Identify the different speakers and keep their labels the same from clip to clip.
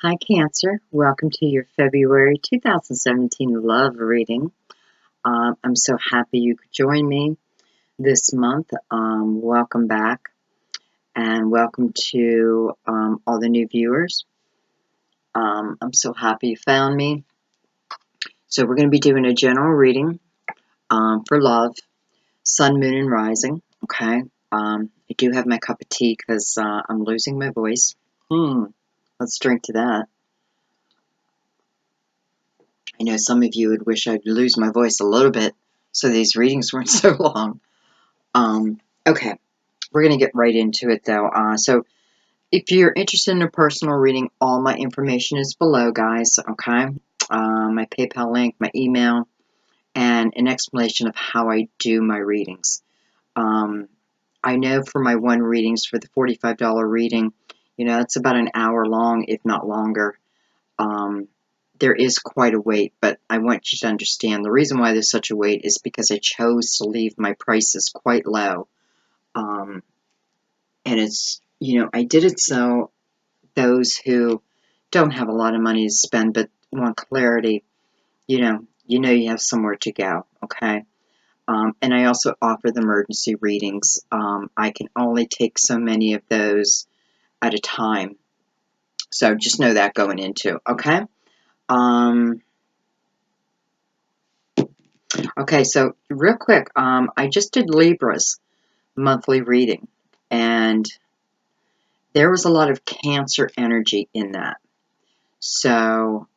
Speaker 1: Hi, Cancer. Welcome to your February 2017 love reading. I'm so happy you could join me this month. Welcome back and welcome to all the new viewers. I'm so happy you found me. So, we're going to be doing a general reading for love, sun, moon, and rising. Okay. I do have my cup of tea because I'm losing my voice. Let's drink to that. I know some of you would wish I'd lose my voice a little bit so these readings weren't so long. Okay, we're going to get right into it though. So if you're interested in a personal reading, all my information is below, guys, okay? My PayPal link, my email, and an explanation of how I do my readings. I know for my one readings, for the $45 reading, it's about an hour long, if not longer. There is quite a wait, but I want you to understand the reason why there's such a wait is because I chose to leave my prices quite low. And it's, I did it so those who don't have a lot of money to spend but want clarity, you have somewhere to go, okay? And I also offer the emergency readings. I can only take so many of those at a time. So just know that going into, okay? Okay, so real quick, I just did Libra's monthly reading, and there was a lot of Cancer energy in that. So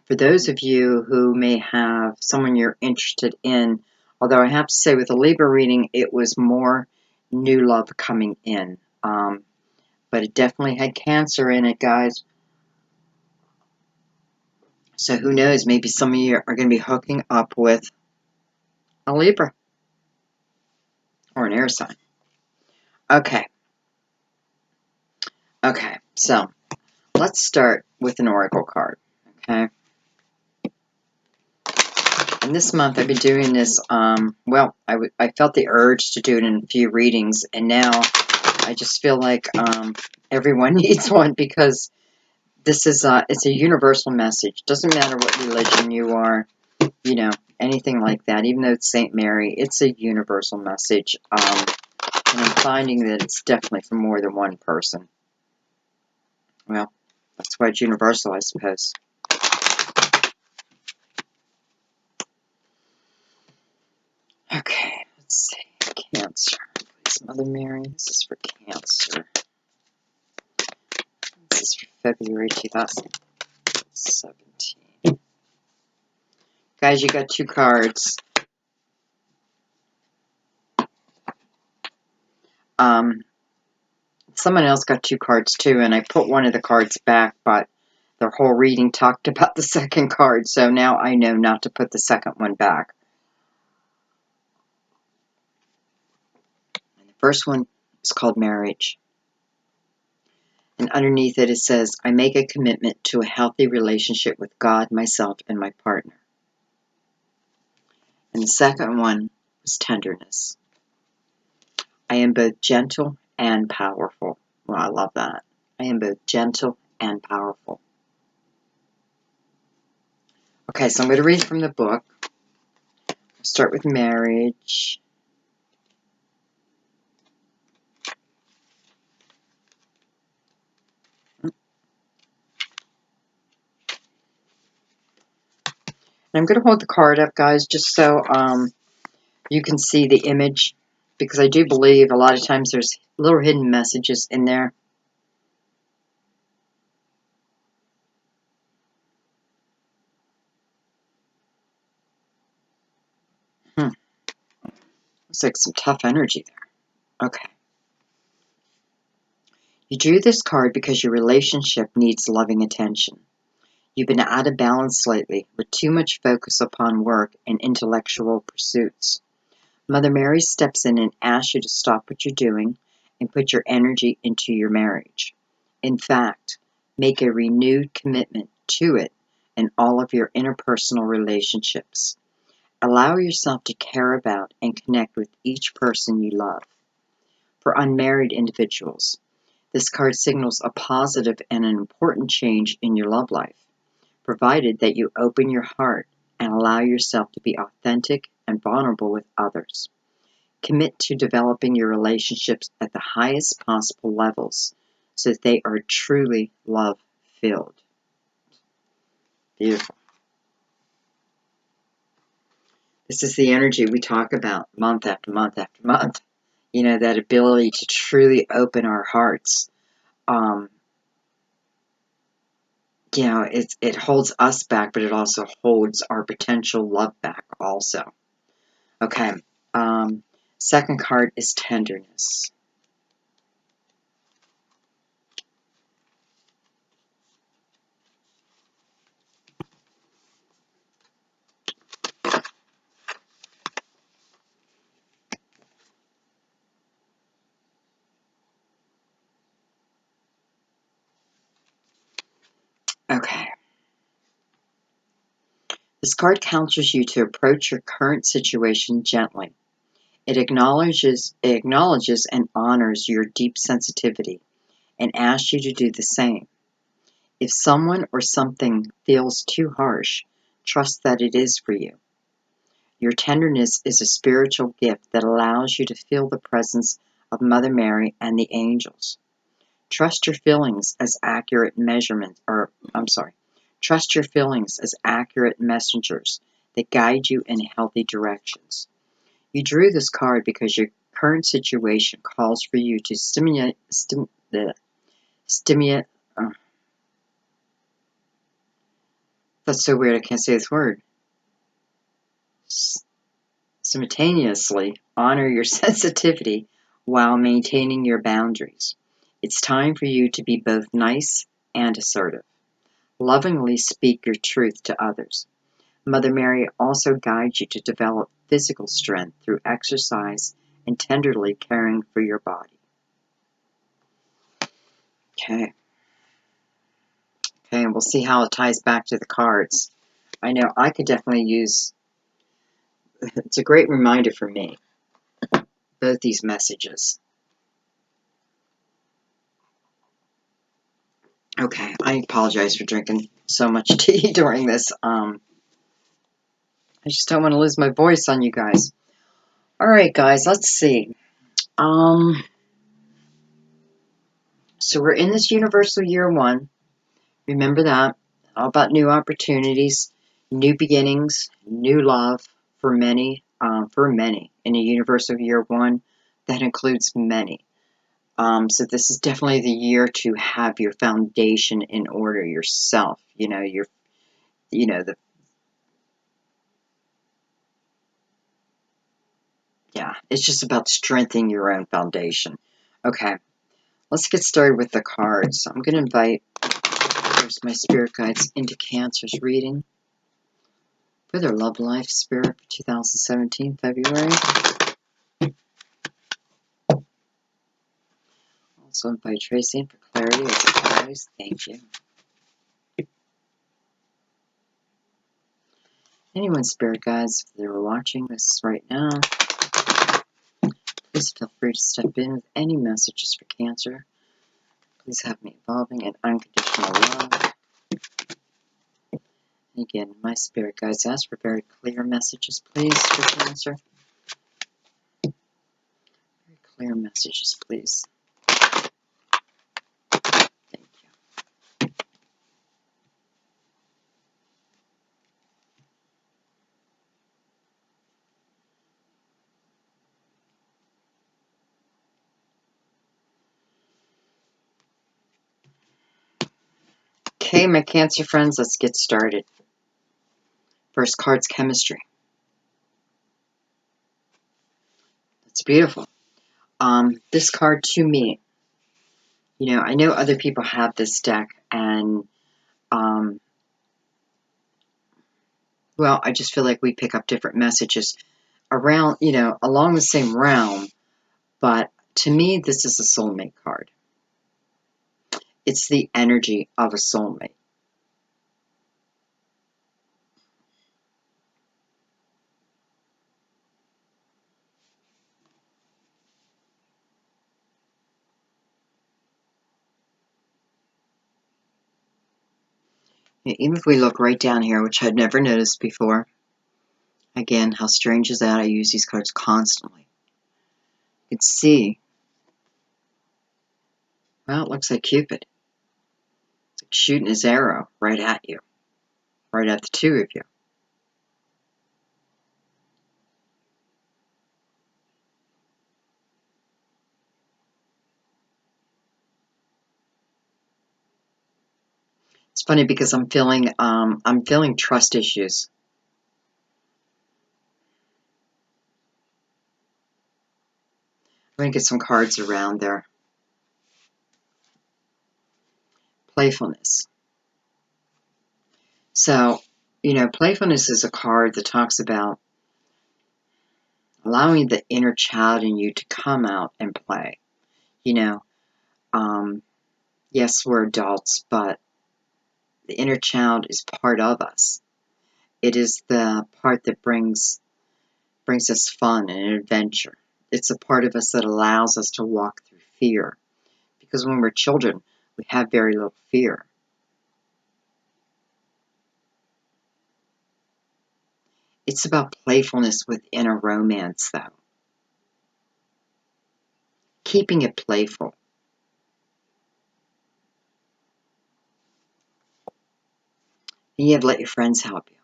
Speaker 1: for those of you who may have someone you're interested in, although I have to say with the Libra reading, it was more new love coming in. But it definitely had Cancer in it, guys. So who knows, maybe some of you are going to be hooking up with a Libra or an air sign. Okay, so let's start with an oracle card, okay? And this month I've been doing this, well, I felt the urge to do it in a few readings, and now I just feel like everyone needs one because this is, it's a universal message. Doesn't matter what religion you are, anything like that. Even though it's St. Mary, it's a universal message. And I'm finding that it's definitely for more than one person. Well, that's why it's universal, I suppose. Okay, let's see. Cancer. Please, Mother Mary, this is for Cancer. This is for February 2017. Guys, you got two cards. Someone else got two cards too, and I put one of the cards back, but their whole reading talked about the second card, so now I know not to put the second one back. And the first one is called Marriage. And underneath it, it says, I make a commitment to a healthy relationship with God, myself, and my partner. And the second one was Tenderness. I am both gentle and powerful. Well, I love that. I am both gentle and powerful. Okay, so I'm going to read from the book. I'll start with Marriage. And I'm going to hold the card up, guys, just so you can see the image, because I do believe a lot of times there's little hidden messages in there. Looks like some tough energy there. Okay. You drew this card because your relationship needs loving attention. You've been out of balance lately, with too much focus upon work and intellectual pursuits. Mother Mary steps in and asks you to stop what you're doing and put your energy into your marriage. In fact, make a renewed commitment to it in all of your interpersonal relationships. Allow yourself to care about and connect with each person you love. For unmarried individuals, This card signals a positive and an important change in your love life, provided that you open your heart and allow yourself to be authentic and vulnerable with others. Commit to developing your relationships at the highest possible levels so that they are truly love-filled. Beautiful. This is the energy we talk about month after month after month. You know, that ability to truly open our hearts. You know, it holds us back, but it also holds our potential love back also. Okay. Second card is tenderness. Okay. This card counsels you to approach your current situation gently. It acknowledges and honors your deep sensitivity and asks you to do the same. If someone or something feels too harsh, trust that it is for you. Your tenderness is a spiritual gift that allows you to feel the presence of Mother Mary and the angels. Trust your feelings as accurate trust your feelings as accurate messengers that guide you in healthy directions. You drew this card because your current situation calls for you to stimulate, that's so weird, I can't say this word. Simultaneously honor your sensitivity while maintaining your boundaries. It's time for you to be both nice and assertive. Lovingly speak your truth to others. Mother Mary also guides you to develop physical strength through exercise and tenderly caring for your body. Okay. Okay, and we'll see how it ties back to the cards. I know I could definitely use, it's a great reminder for me, both these messages. Okay, I apologize for drinking so much tea during this. I just don't want to lose my voice on you guys. All right, guys, let's see. So we're in this universal year one. Remember that. All about new opportunities, new beginnings, new love for many, in a universal year one. That includes many. So this is definitely the year to have your foundation in order yourself. It's just about strengthening your own foundation. Okay, let's get started with the cards. I'm going to invite my spirit guides into Cancer's reading for their love life spirit for 2017, February. Also invite Tracy in for clarity as always. Thank you. Anyone, spirit guides, if they're watching this right now, please feel free to step in with any messages for Cancer. Please have me evolving in unconditional love. And again, my spirit guides ask for very clear messages, please, for Cancer. Very clear messages, please. Thank you. Okay, my Cancer friends, let's get started. First card's chemistry. It's beautiful. This card to me, I know other people have this deck, and well, I just feel like we pick up different messages around, along the same realm. But to me, this is a soulmate card. It's the energy of a soulmate. Even if we look right down here, which I'd never noticed before, again, how strange is that? I use these cards constantly. You can see, well, it looks like Cupid. It's like shooting his arrow right at you, right at the two of you. It's funny because I'm feeling trust issues. I'm gonna get some cards around there. Playfulness. So, playfulness is a card that talks about allowing the inner child in you to come out and play. You know, yes, we're adults, but the inner child is part of us. It is the part that brings us fun and adventure. It's a part of us that allows us to walk through fear. Because when we're children, we have very little fear. It's about playfulness within a romance, though. Keeping it playful. And you have to let your friends help you.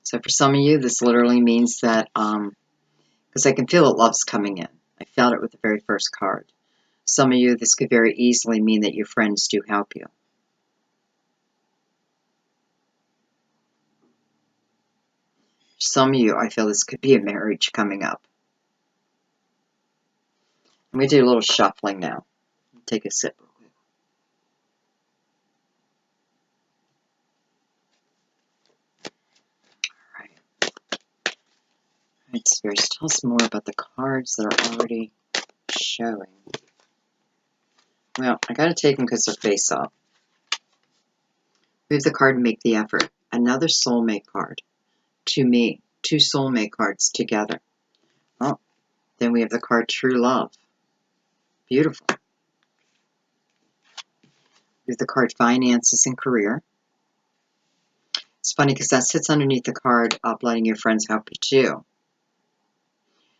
Speaker 1: So for some of you, this literally means that, because I can feel that love's coming in. I felt it with the very first card. Some of you, this could very easily mean that your friends do help you. Some of you, I feel this could be a marriage coming up. I'm going to do a little shuffling now. Take a sip real quick. All right, Spirits, tell us more about the cards that are already showing. Well, I got to take them because they're face up. We have the card Make the Effort. Another soulmate card. To me, two soulmate cards together. Oh, then we have the card True Love. Beautiful. We have the card Finances and Career. It's funny because that sits underneath the card of letting your friends help you too.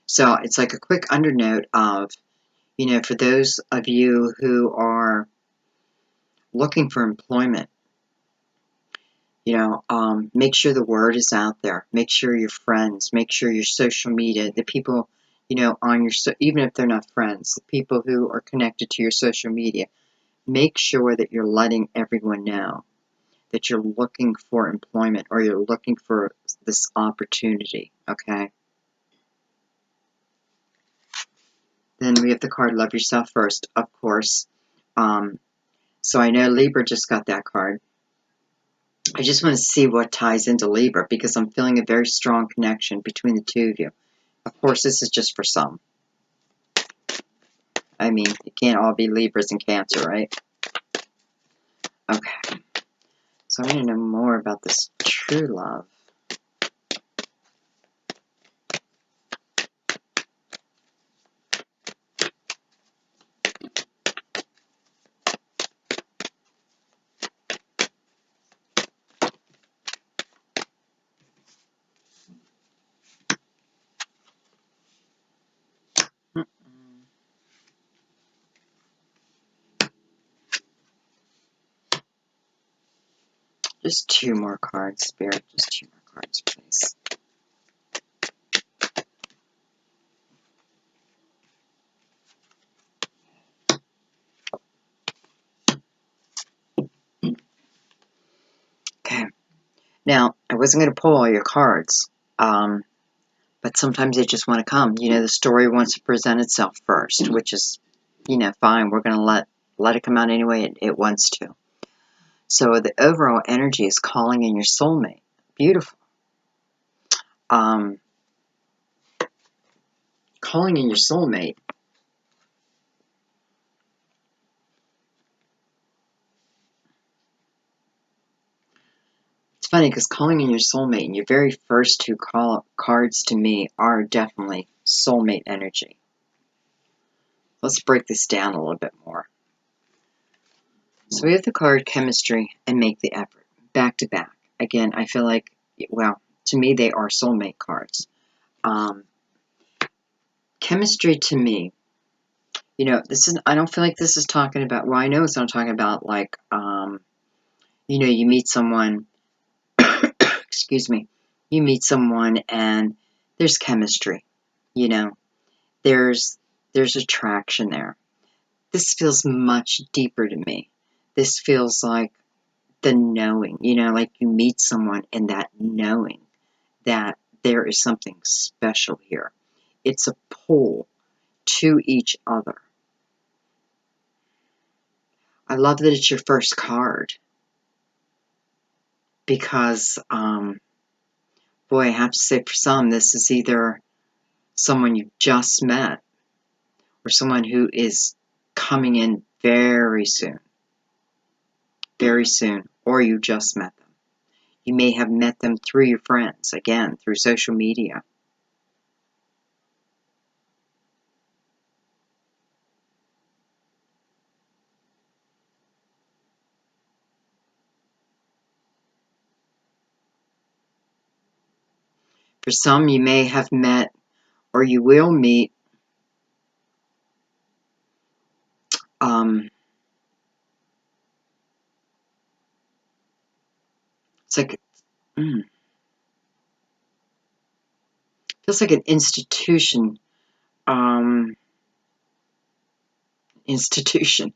Speaker 1: So it's like a quick undernote of, for those of you who are looking for employment, make sure the word is out there. Make sure your friends, make sure your social media, the people, on your, even if they're not friends, the people who are connected to your social media, make sure that you're letting everyone know that you're looking for employment or you're looking for this opportunity, okay? Then we have the card Love Yourself First, of course. So I know Libra just got that card. I just want to see what ties into Libra because I'm feeling a very strong connection between the two of you. Of course, this is just for some. I mean, it can't all be Libras and Cancer, right? Okay. So I want to know more about this true love. Just two more cards, Spirit. Just two more cards, please. Okay. Now, I wasn't going to pull all your cards, but sometimes they just want to come. The story wants to present itself first, which is, fine. We're going to let it come out anyway it wants to. So the overall energy is calling in your soulmate. Beautiful. Calling in your soulmate. It's funny because calling in your soulmate and your very first two cards to me are definitely soulmate energy. Let's break this down a little bit more. So we have the card Chemistry and Make the Effort. back to back. Again, I feel like, well, to me, they are soulmate cards. Chemistry to me, I don't feel like this is talking about, well, I know it's not talking about like, you meet someone, excuse me, you meet someone and there's chemistry, you know, there's attraction there. This feels much deeper to me. This feels like the knowing, like you meet someone and that knowing that there is something special here. It's a pull to each other. I love that it's your first card because, boy, I have to say for some, this is either someone you just met or someone who is coming in very soon, or you just met them. You may have met them through your friends, again, through social media. For some, you may have met or you will meet it's like feels like an institution. Um, institution.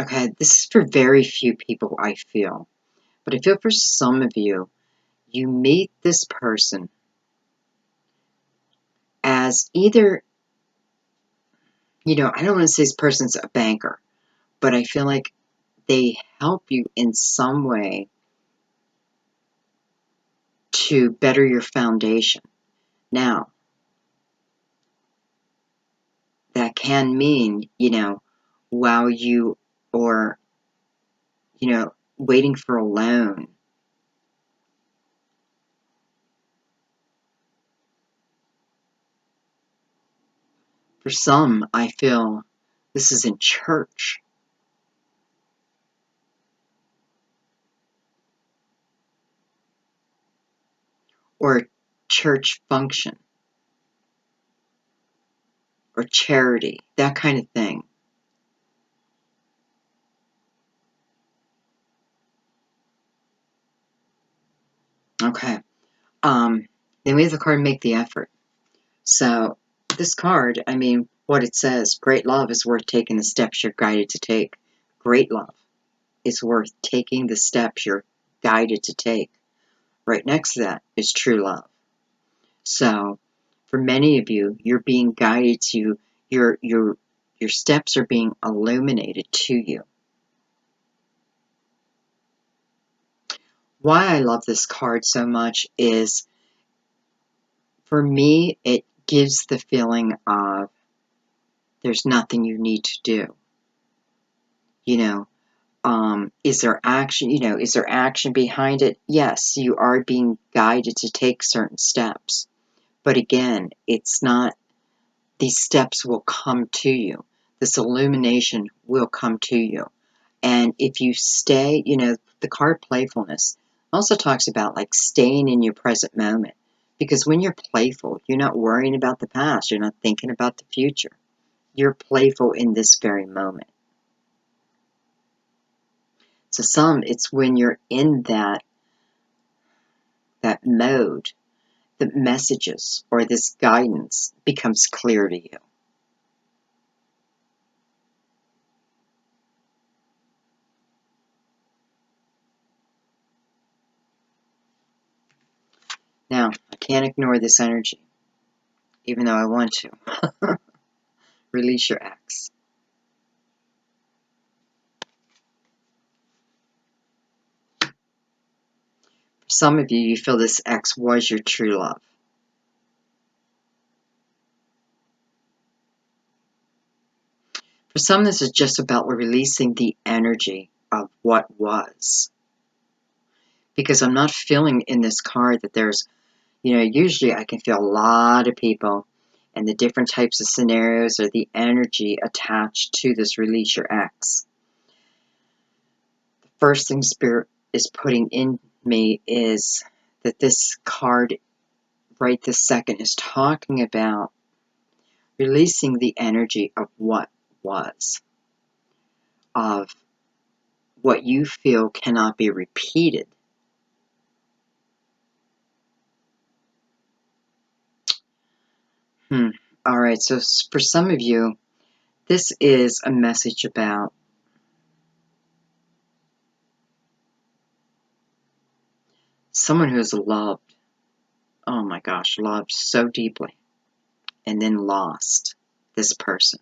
Speaker 1: Okay, this is for very few people, I feel. But I feel for some of you, you meet this person as either, I don't want to say this person's a banker, but I feel like they help you in some way to better your foundation. Now, that can mean, while you, or, waiting for a loan. For some, I feel this is in church. Or church function. Or charity. That kind of thing. Okay. Then we have the card Make the Effort. So, this card, what it says, great love is worth taking the steps you're guided to take. Great love is worth taking the steps you're guided to take. Right next to that is true love. So, for many of you, you're being guided to, your steps are being illuminated to you. Why I love this card so much is, for me, it gives the feeling of there's nothing you need to do. Is there action, is there action behind it? Yes, you are being guided to take certain steps. But again, it's not, these steps will come to you. This illumination will come to you. And if you stay, the card playfulness also talks about like staying in your present moment. Because when you're playful, you're not worrying about the past. You're not thinking about the future. You're playful in this very moment. So some, it's when you're in that mode, the messages or this guidance becomes clear to you. Now, I can't ignore this energy, even though I want to. Release your ex. For some of you, you feel this ex was your true love. For some, this is just about releasing the energy of what was. Because I'm not feeling in this card that there's, usually I can feel a lot of people and the different types of scenarios or the energy attached to this release your ex. The first thing Spirit is putting in me is that this card right this second is talking about releasing the energy of what was, of what you feel cannot be repeated. All right, so for some of you, this is a message about someone who has loved, oh my gosh, loved so deeply, and then lost this person.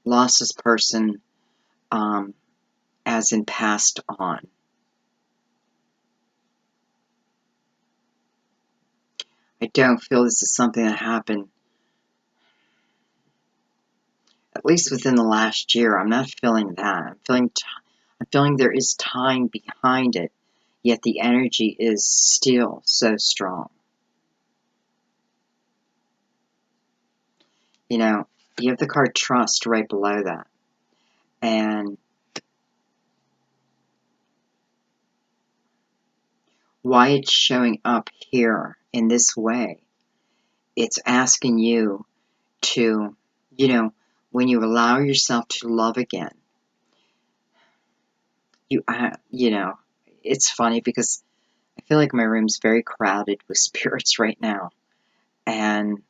Speaker 1: Lost this person as in passed on. I don't feel this is something that happened, at least within the last year. I'm not feeling that. I'm feeling there is time behind it, yet the energy is still so strong. You know, you have the card Trust right below that. And why it's showing up here in this way, it's asking you to, when you allow yourself to love again, it's funny because I feel like my room's very crowded with spirits right now. And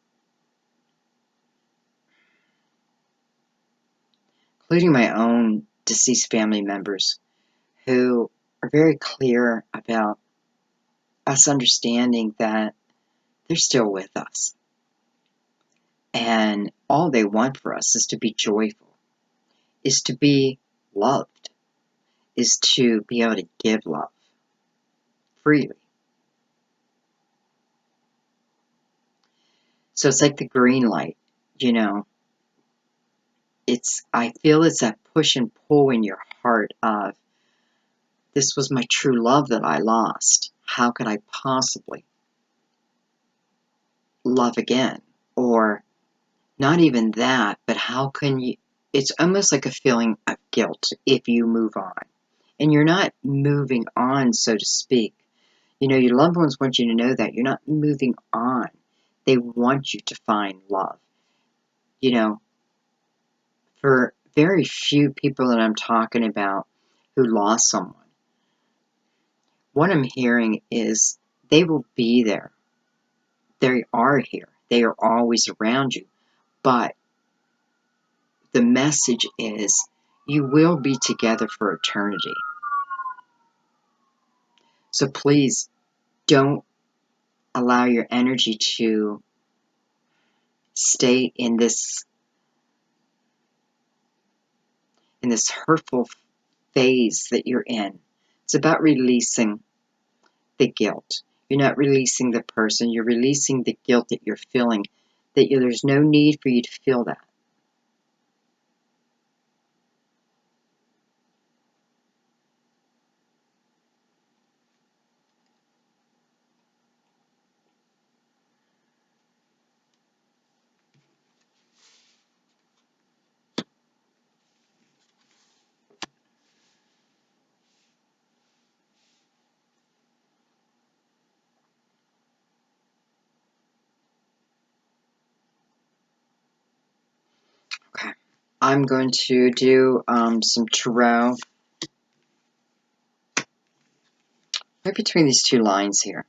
Speaker 1: including my own deceased family members who are very clear about us understanding that they're still with us. And all they want for us is to be joyful, is to be loved, is to be able to give love freely. So it's like the green light, I feel it's that push and pull in your heart of, this was my true love that I lost. How could I possibly love again? Or not even that, but how can you, it's almost like a feeling of guilt if you move on. And you're not moving on, so to speak. Your loved ones want you to know that you're not moving on. They want you to find love. For very few people that I'm talking about who lost someone, what I'm hearing is they will be there. They are here. They are always around you. But the message is you will be together for eternity. So please don't allow your energy to stay in this hurtful phase that you're in. It's about releasing the guilt. You're not releasing the person. You're releasing the guilt that you're feeling, that there's no need for you to feel that. Okay. I'm going to do some tarot right between these two lines here.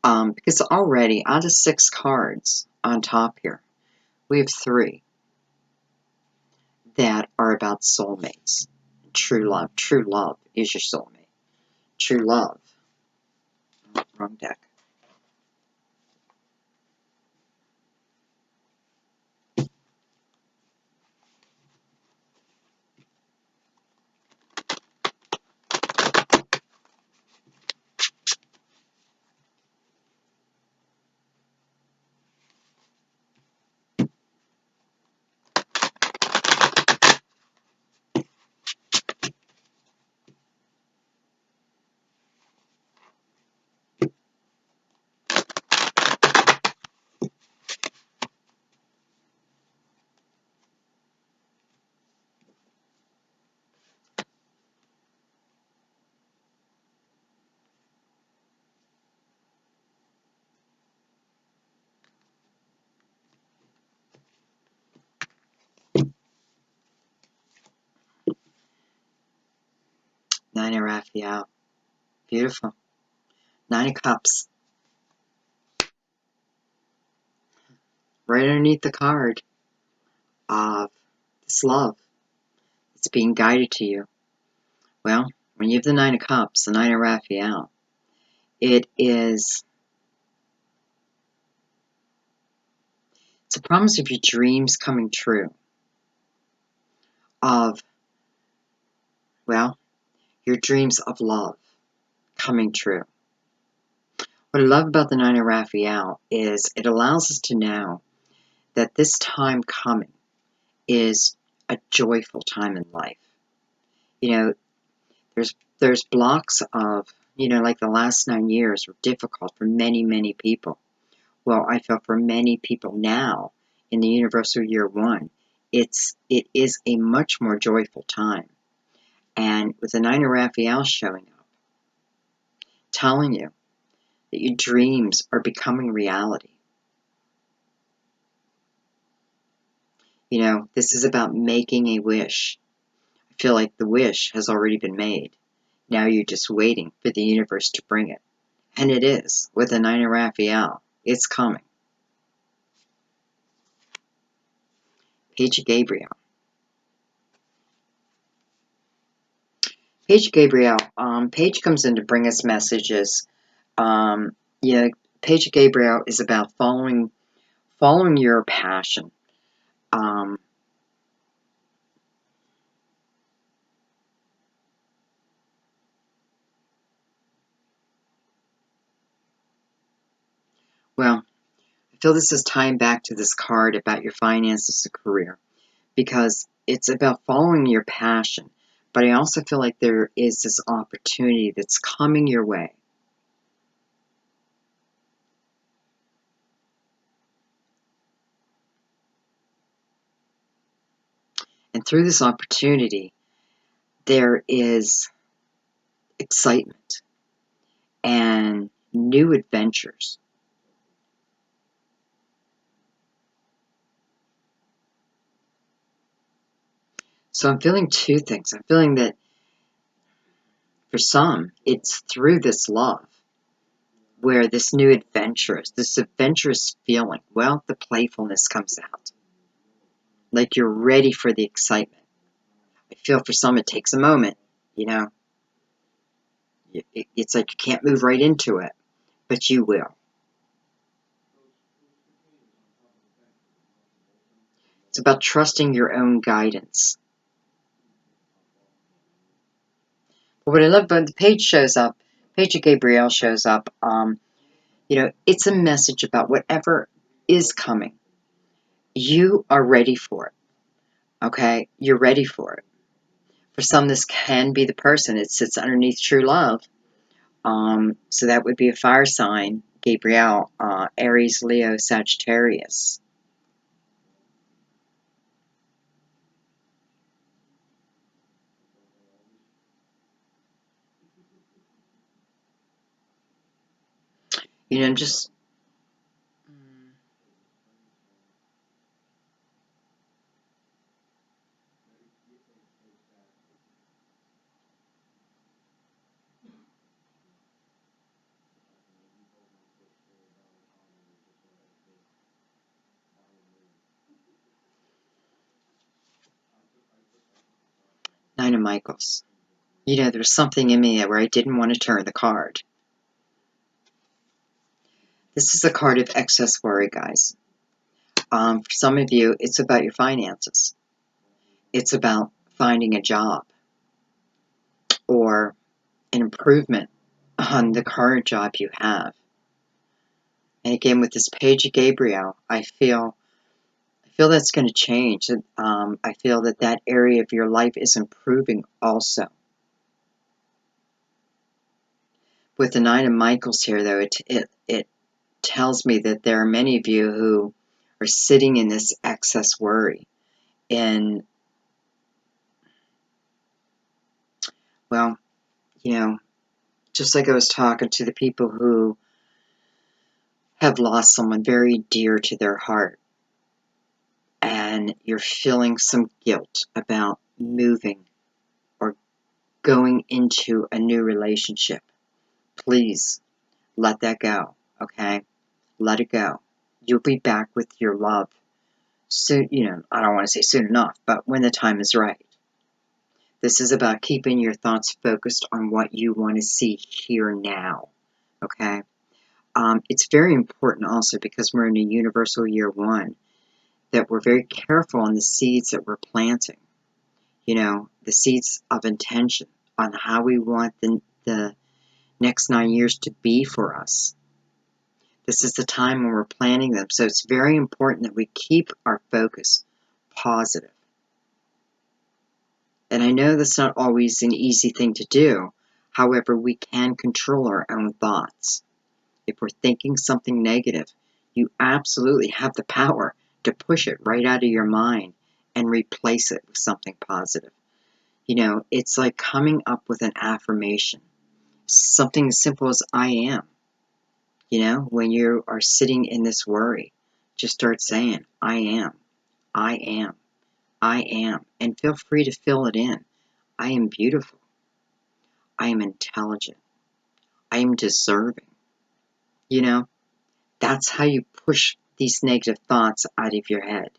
Speaker 1: Because already out of 6 cards on top here, we have 3 that are about soulmates. True love. True love is your soulmate. True love. Oh, wrong deck. Nine of Raphael. Beautiful. Nine of Cups. Right underneath the card of this love that's being guided to you. Well, when you have the Nine of Cups, the Nine of Raphael, it's a promise of your dreams coming true. Of, well, your dreams of love coming true. What I love about the Nine of Raphael is it allows us to know that this time coming is a joyful time in life. You know, there's blocks of, like the last 9 years were difficult for many, many people. Well, I feel for many people now in the universal year 1, it is a much more joyful time. And with the Nine of Raphael showing up, telling you that your dreams are becoming reality. This is about making a wish. I feel like the wish has already been made. Now you're just waiting for the universe to bring it. And it is. With the Nine of Raphael, it's coming. Page of Gabriel. Page of Gabriel. Page comes in to bring us messages. Page of Gabriel is about following your passion. Well, I feel this is tying back to this card about your finances and career, because it's about following your passion. But I also feel like there is this opportunity that's coming your way. And through this opportunity, there is excitement and new adventures. So I'm feeling two things. I'm feeling that for some, it's through this love where this adventurous feeling, well, the playfulness comes out. Like you're ready for the excitement. I feel for some it takes a moment, It's like you can't move right into it, but you will. It's about trusting your own guidance. But what I love about the page shows up, Page of Gabriel shows up, it's a message about whatever is coming. You are ready for it. Okay? You're ready for it. For some, this can be the person. It sits underneath true love. So that would be a fire sign, Gabriel, Aries, Leo, Sagittarius. Just... Nine of Michaels. There's something in me where I didn't want to turn the card. This is a card of excess worry, guys. For some of you, it's about your finances. It's about finding a job or an improvement on the current job you have. And again, with this Page of Gabriel, I feel that's going to change. I feel that area of your life is improving also. With the Nine of Michaels here, though, it tells me that there are many of you who are sitting in this excess worry. And, well, just like I was talking to the people who have lost someone very dear to their heart, and you're feeling some guilt about moving or going entering into a new relationship. Please let that go, okay? Let it go. You'll be back with your love soon, I don't want to say soon enough, but when the time is right. This is about keeping your thoughts focused on what you want to see here now, okay? It's very important also because we're in a universal year one that we're very careful on the seeds that we're planting. The seeds of intention on how we want the next 9 years to be for us. This is the time when we're planting them. So it's very important that we keep our focus positive. And I know that's not always an easy thing to do. However, we can control our own thoughts. If we're thinking something negative, you absolutely have the power to push it right out of your mind and replace it with something positive. It's like coming up with an affirmation. Something as simple as I am. When you are sitting in this worry, just start saying, I am, I am, I am, and feel free to fill it in. I am beautiful. I am intelligent. I am deserving. That's how you push these negative thoughts out of your head.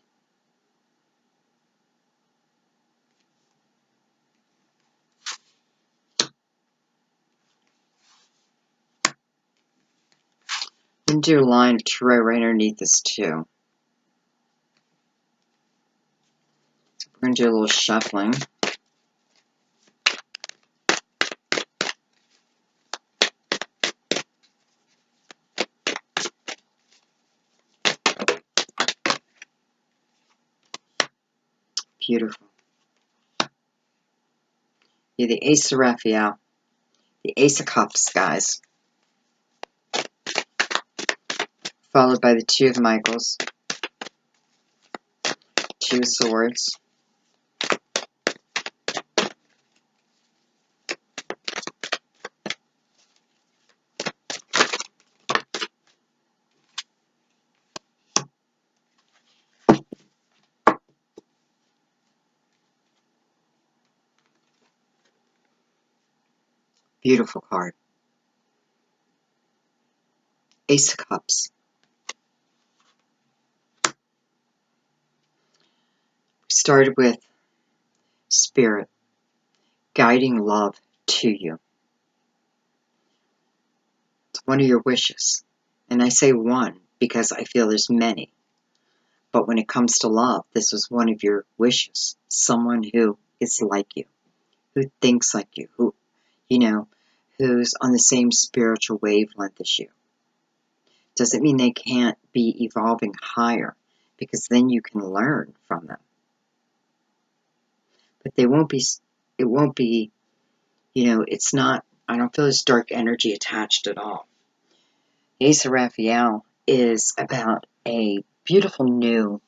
Speaker 1: And do a line of tarot right underneath this too. We're going to do a little shuffling. Beautiful. You're the Ace of Raphael, the Ace of Cups, guys. Followed by the Two of Michaels, Two of Swords, beautiful card, Ace of Cups. We started with Spirit, guiding love to you. It's one of your wishes. And I say one because I feel there's many. But when it comes to love, this was one of your wishes. Someone who is like you, who thinks like you, who's on the same spiritual wavelength as you. Doesn't mean they can't be evolving higher, because then you can learn from them. But it won't be, it's not, I don't feel this dark energy attached at all. Ace of Raphael is about a beautiful new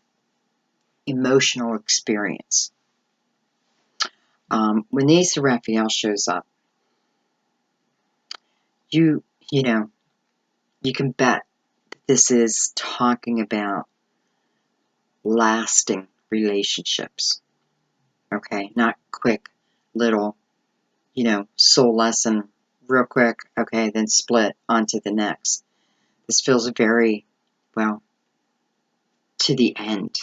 Speaker 1: emotional experience. When the Ace of Raphael shows up, you can bet that this is talking about lasting relationships. Okay, not quick little, soul lesson real quick, okay, then split onto the next. This feels very, well, to the end.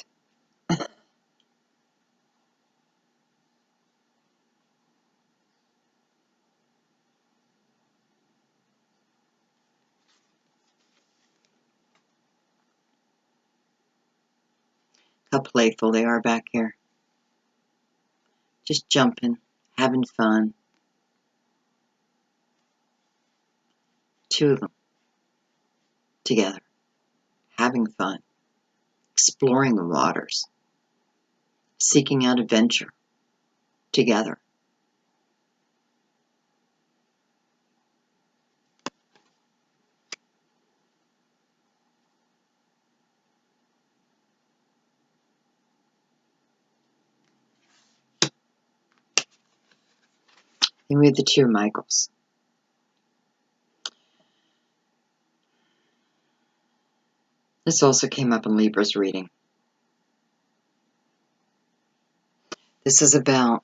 Speaker 1: How playful they are back here. Just jumping, having fun. Two of them together, having fun, exploring the waters, seeking out adventure together. And we have the Two of Michaels. This also came up in Libra's reading. This is about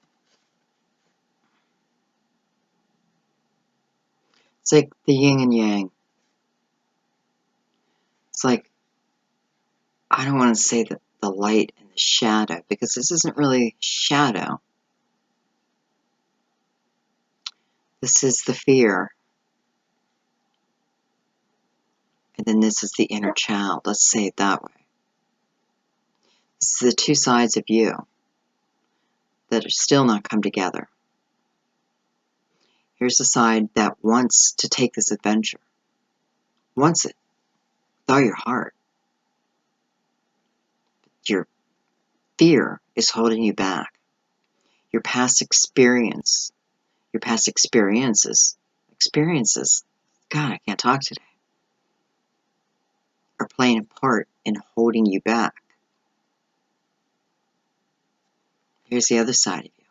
Speaker 1: It's like the yin and yang. It's like, I don't want to say the light and the shadow, because this isn't really shadow. This is the fear. And then this is the inner child. Let's say it that way. This is the two sides of you that are still not come together. Here's the side that wants to take this adventure. Wants it with all your heart. Your fear is holding you back. Your past experiences, God, I can't talk today, are playing a part in holding you back. Here's the other side of you.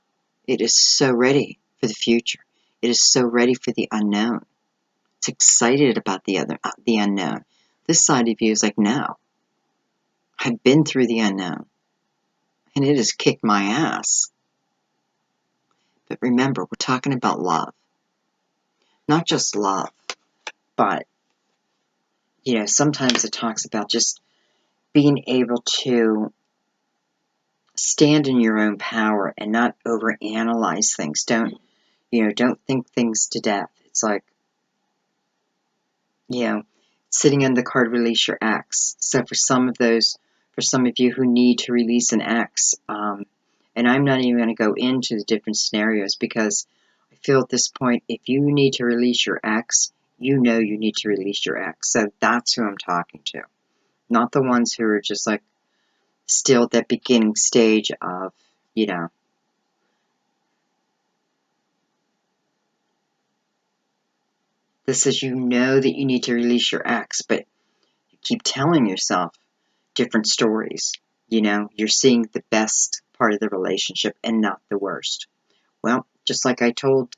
Speaker 1: It is so ready for the future. It is so ready for the unknown. It's excited about the unknown. This side of you is like, no, I've been through the unknown, and it has kicked my ass. But remember, we're talking about love. Not just love, but, sometimes it talks about just being able to stand in your own power and not overanalyze things. Don't think things to death. It's like, sitting in the card, release your ex. So for some of you who need to release an ex, and I'm not even going to go into the different scenarios, because I feel at this point, if you need to release your ex, you need to release your ex. So that's who I'm talking to. Not the ones who are just like still at that beginning stage of, this is, that you need to release your ex, but you keep telling yourself different stories. You're seeing the best part of the relationship and not the worst. Well, just like I told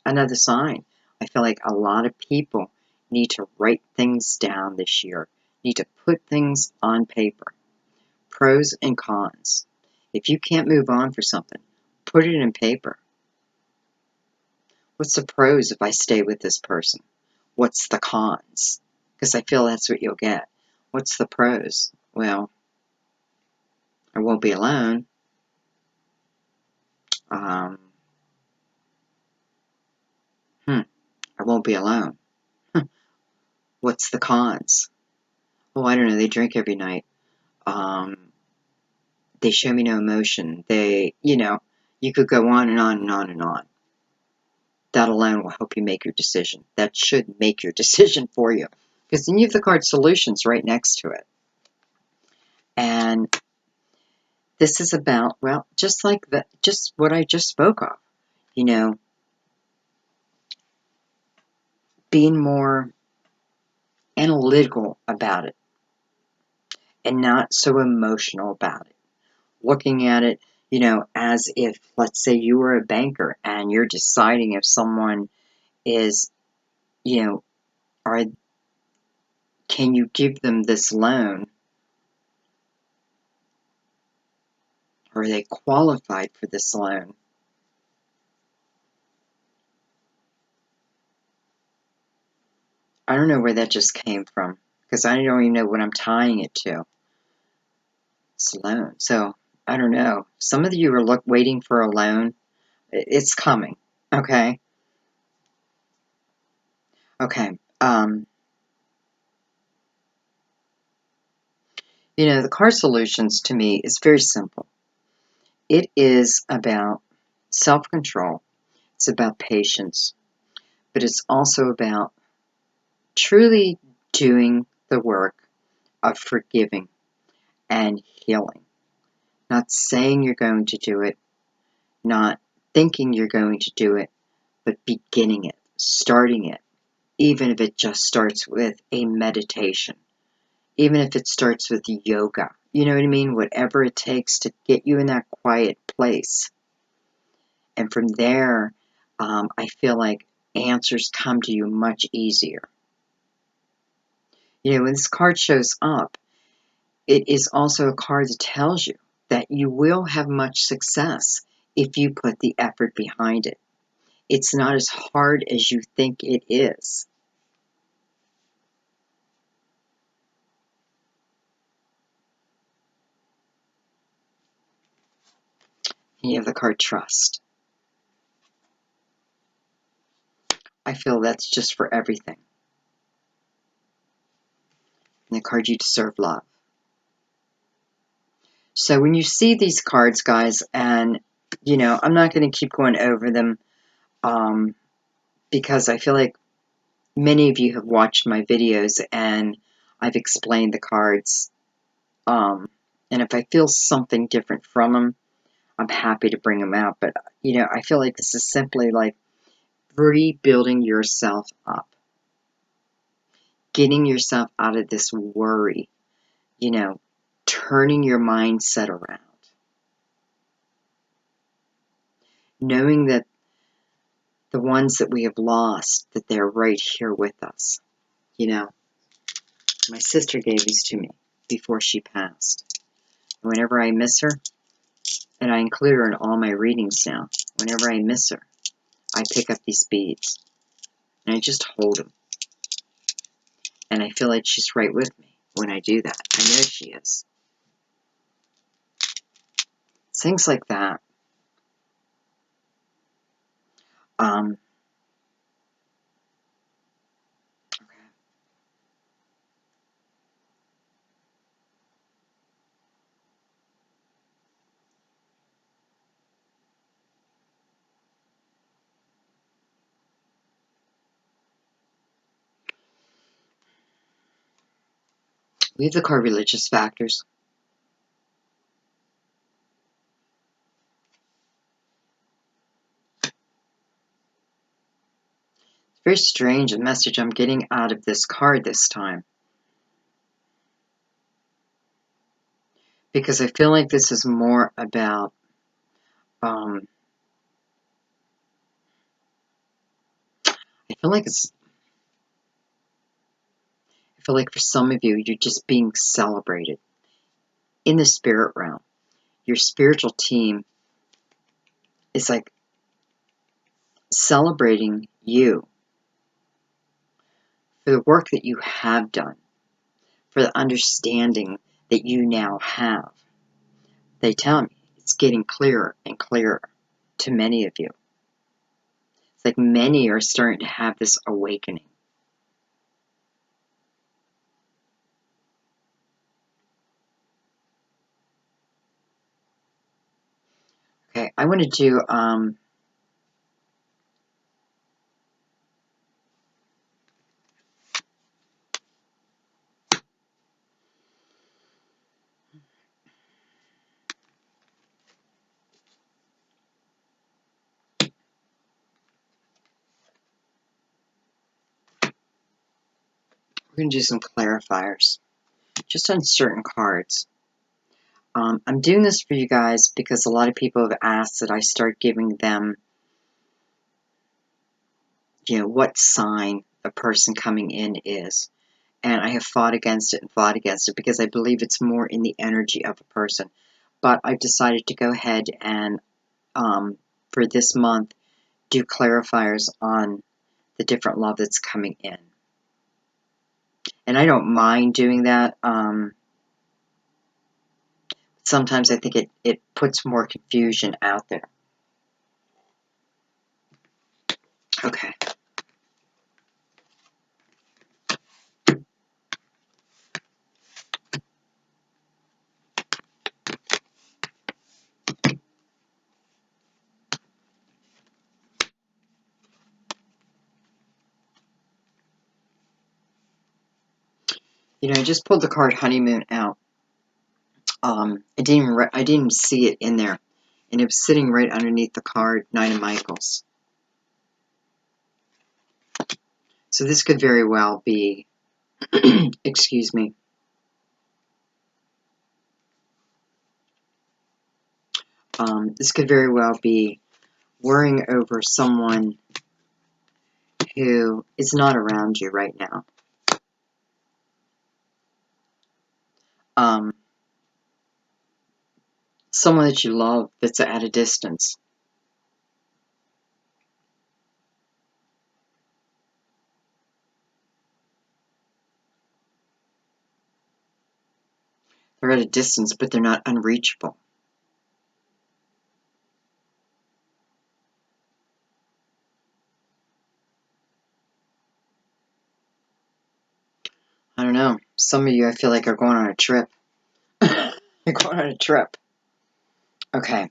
Speaker 1: another sign, I feel like a lot of people need to write things down this year, need to put things on paper, pros and cons. If you can't move on for something, put it in paper. What's the pros if I stay with this person? What's the cons? Because I feel that's what you'll get. What's the pros? Well, I won't be alone. I won't be alone. What's the cons? Oh, I don't know. They drink every night. They show me no emotion. You could go on and on and on and on. That alone will help you make your decision. That should make your decision for you. Because then you have the card solutions right next to it. And this is about, well, just what I just spoke of. Being more analytical about it and not so emotional about it. Looking at it, as if, let's say you were a banker and you're deciding if someone is, can you give them this loan? Are they qualified for this loan? I don't know where that just came from, because I don't even know what I'm tying it to. It's a loan. So, I don't know. Some of you are waiting for a loan. It's coming. Okay? Okay. The card solutions to me is very simple. It is about self-control. It's about patience. But it's also about truly doing the work of forgiving and healing. Not saying you're going to do it, not thinking you're going to do it, but beginning it, starting it, even if it just starts with a meditation, even if it starts with yoga. You know what I mean? Whatever it takes to get you in that quiet place. And from there, I feel like answers come to you much easier. When this card shows up, it is also a card that tells you that you will have much success if you put the effort behind it. It's not as hard as you think it is. And you have the card Trust. I feel that's just for everything. And the card You Deserve Love. So when you see these cards, guys, and, you know, I'm not going to keep going over them because I feel like many of you have watched my videos and I've explained the cards. And if I feel something different from them, I'm happy to bring them out. But, you know, I feel like this is simply like rebuilding yourself up. Getting yourself out of this worry. You know, turning your mindset around. Knowing that the ones that we have lost, that they're right here with us. You know, my sister gave these to me before she passed. And whenever I miss her, and I include her in all my readings now, whenever I miss her, I pick up these beads. And I just hold them. And I feel like she's right with me when I do that. I know she is. Things like that. Okay. We have the card Religious Factors. It's very strange the message I'm getting out of this card this time. Because I feel like this is more about I feel like for some of you, you're just being celebrated in the spirit realm. Your spiritual team is like celebrating you for the work that you have done, for the understanding that you now have. They tell me it's getting clearer and clearer to many of you. It's like many are starting to have this awakening. Okay, I want to do we're going to do some clarifiers, just on certain cards. I'm doing this for you guys because a lot of people have asked that I start giving them, you know, what sign the person coming in is. And I have fought against it and fought against it because I believe it's more in the energy of a person. But I've decided to go ahead and, for this month, do clarifiers on the different love that's coming in. And I don't mind doing that. Sometimes I think it puts more confusion out there. Okay. You know, I just pulled the card Honeymoon out. I didn't even see it in there, and it was sitting right underneath the card Nine of Michaels. So this could very well be, excuse me, this could very well be worrying over someone who is not around you right now. Someone that you love that's at a distance. They're at a distance, but they're not unreachable. I don't know. Some of you, I feel like, are going on a trip. You're going on a trip. Okay.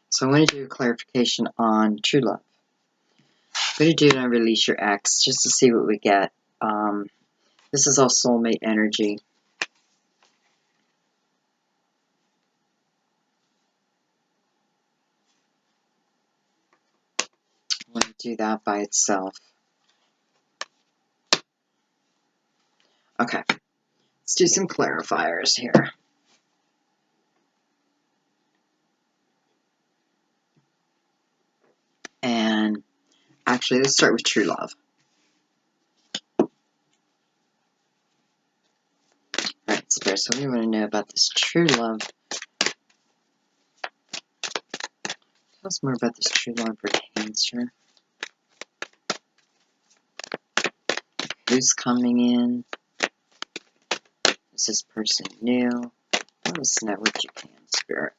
Speaker 1: So I'm going to do a clarification on true love. I'm going to do it on release your ex, just to see what we get. This is all soulmate energy. I'm going to do that by itself. Okay. Let's do some clarifiers here. And actually, let's start with true love. Alright, Spirit, so what do you want to know about this true love? Tell us more about this true love for Cancer. Who's coming in? Is this person new? Let us know what you can, Spirit.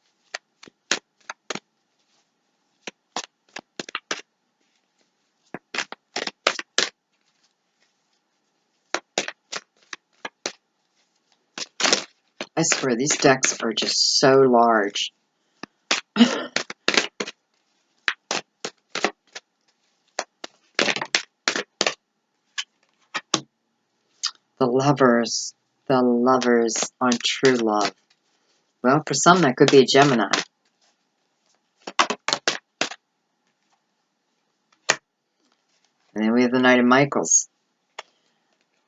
Speaker 1: I swear, these decks are just so large. The lovers on true love. Well, for some, that could be a Gemini. And then we have the Knight of Michaels.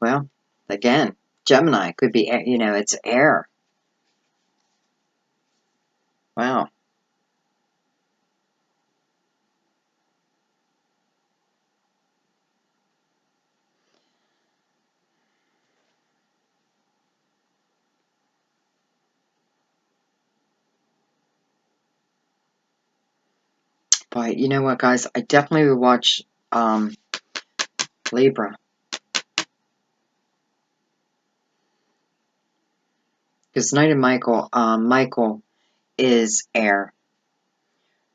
Speaker 1: Well, again, Gemini could be, you know, it's air. Wow. But you know what, guys? I definitely would watch Libra. Because Knight of Michael is air.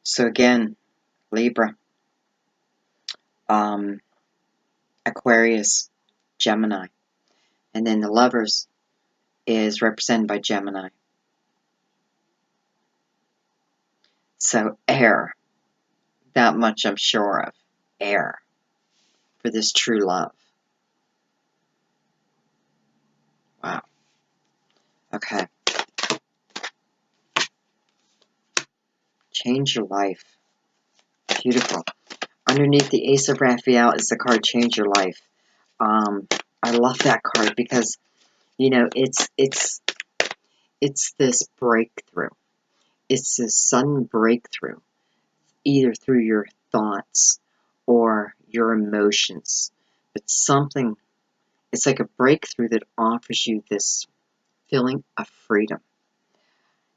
Speaker 1: So again, Libra. Aquarius, Gemini. And then the lovers is represented by Gemini. So air. That much I'm sure of. Air. For this true love. Wow. Okay. Change your life. Beautiful. Underneath the Ace of Raphael is the card Change Your Life. I love that card because, you know, it's this breakthrough. It's this sudden breakthrough, either through your thoughts or your emotions. But something, it's like a breakthrough that offers you this feeling of freedom.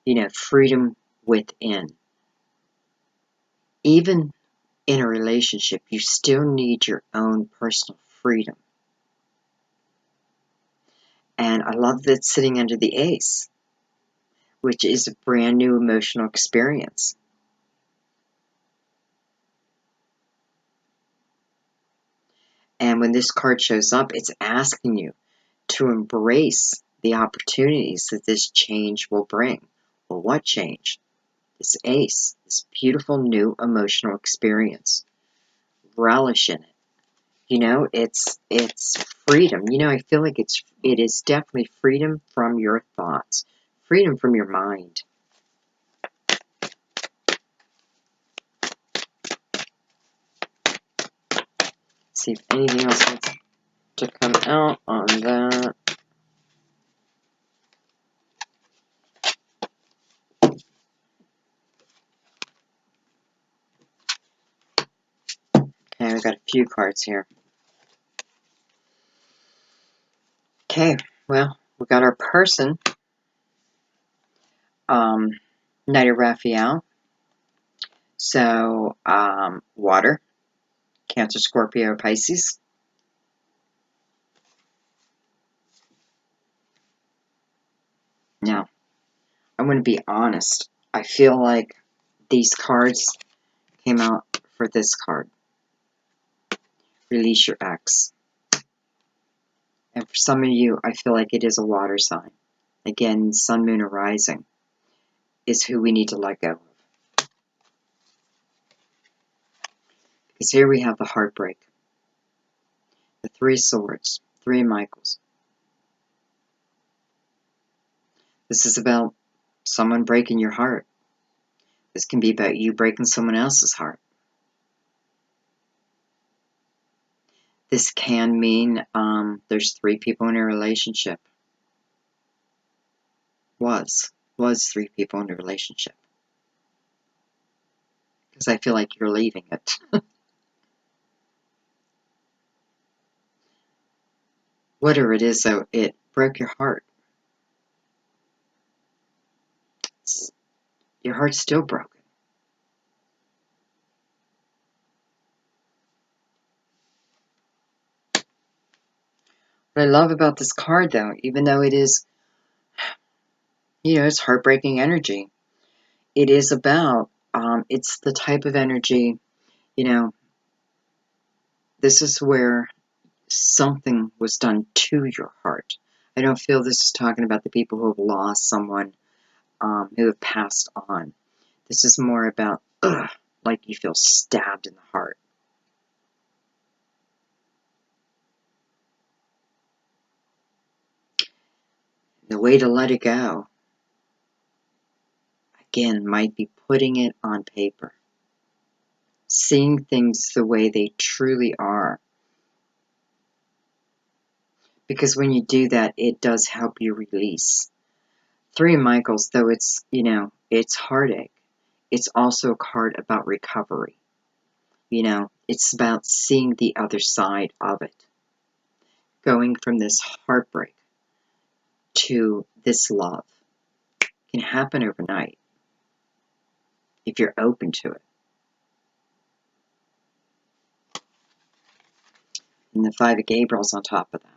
Speaker 1: You know, freedom within. Even in a relationship, you still need your own personal freedom. And I love that it's sitting under the Ace, which is a brand new emotional experience. And when this card shows up, it's asking you to embrace the opportunities that this change will bring. Well, what change? This Ace, this beautiful new emotional experience. Relish in it. You know, it's freedom. You know, I feel like it is definitely freedom from your thoughts, freedom from your mind. Let's see if anything else needs to come out on that. Okay, we've got a few cards here. Okay, well, we got our person, Knight of Raphael. So, water, Cancer, Scorpio, Pisces. Now, I'm going to be honest. I feel like these cards came out for this card. Release your ex. And for some of you, I feel like it is a water sign. Again, sun, moon, or rising is who we need to let go of. Because here we have the heartbreak. The Three of Swords. Three of Michaels. This is about someone breaking your heart. This can be about you breaking someone else's heart. This can mean there's three people in a relationship. Was three people in a relationship. Because I feel like you're leaving it. Whatever it is, though, it broke your heart. Your heart's still broken. What I love about this card, though, even though it is, it's heartbreaking energy, it is about, it's the type of energy, this is where something was done to your heart. I don't feel this is talking about the people who have lost someone, who have passed on. This is more about, like you feel stabbed in the heart. The way to let it go, again, might be putting it on paper. Seeing things the way they truly are. Because when you do that, it does help you release. Three of Michaels, though it's, it's heartache, it's also a card about recovery. It's about seeing the other side of it. Going from this heartbreak to this love can happen overnight if you're open to it. And the Five of Gabriel's on top of that.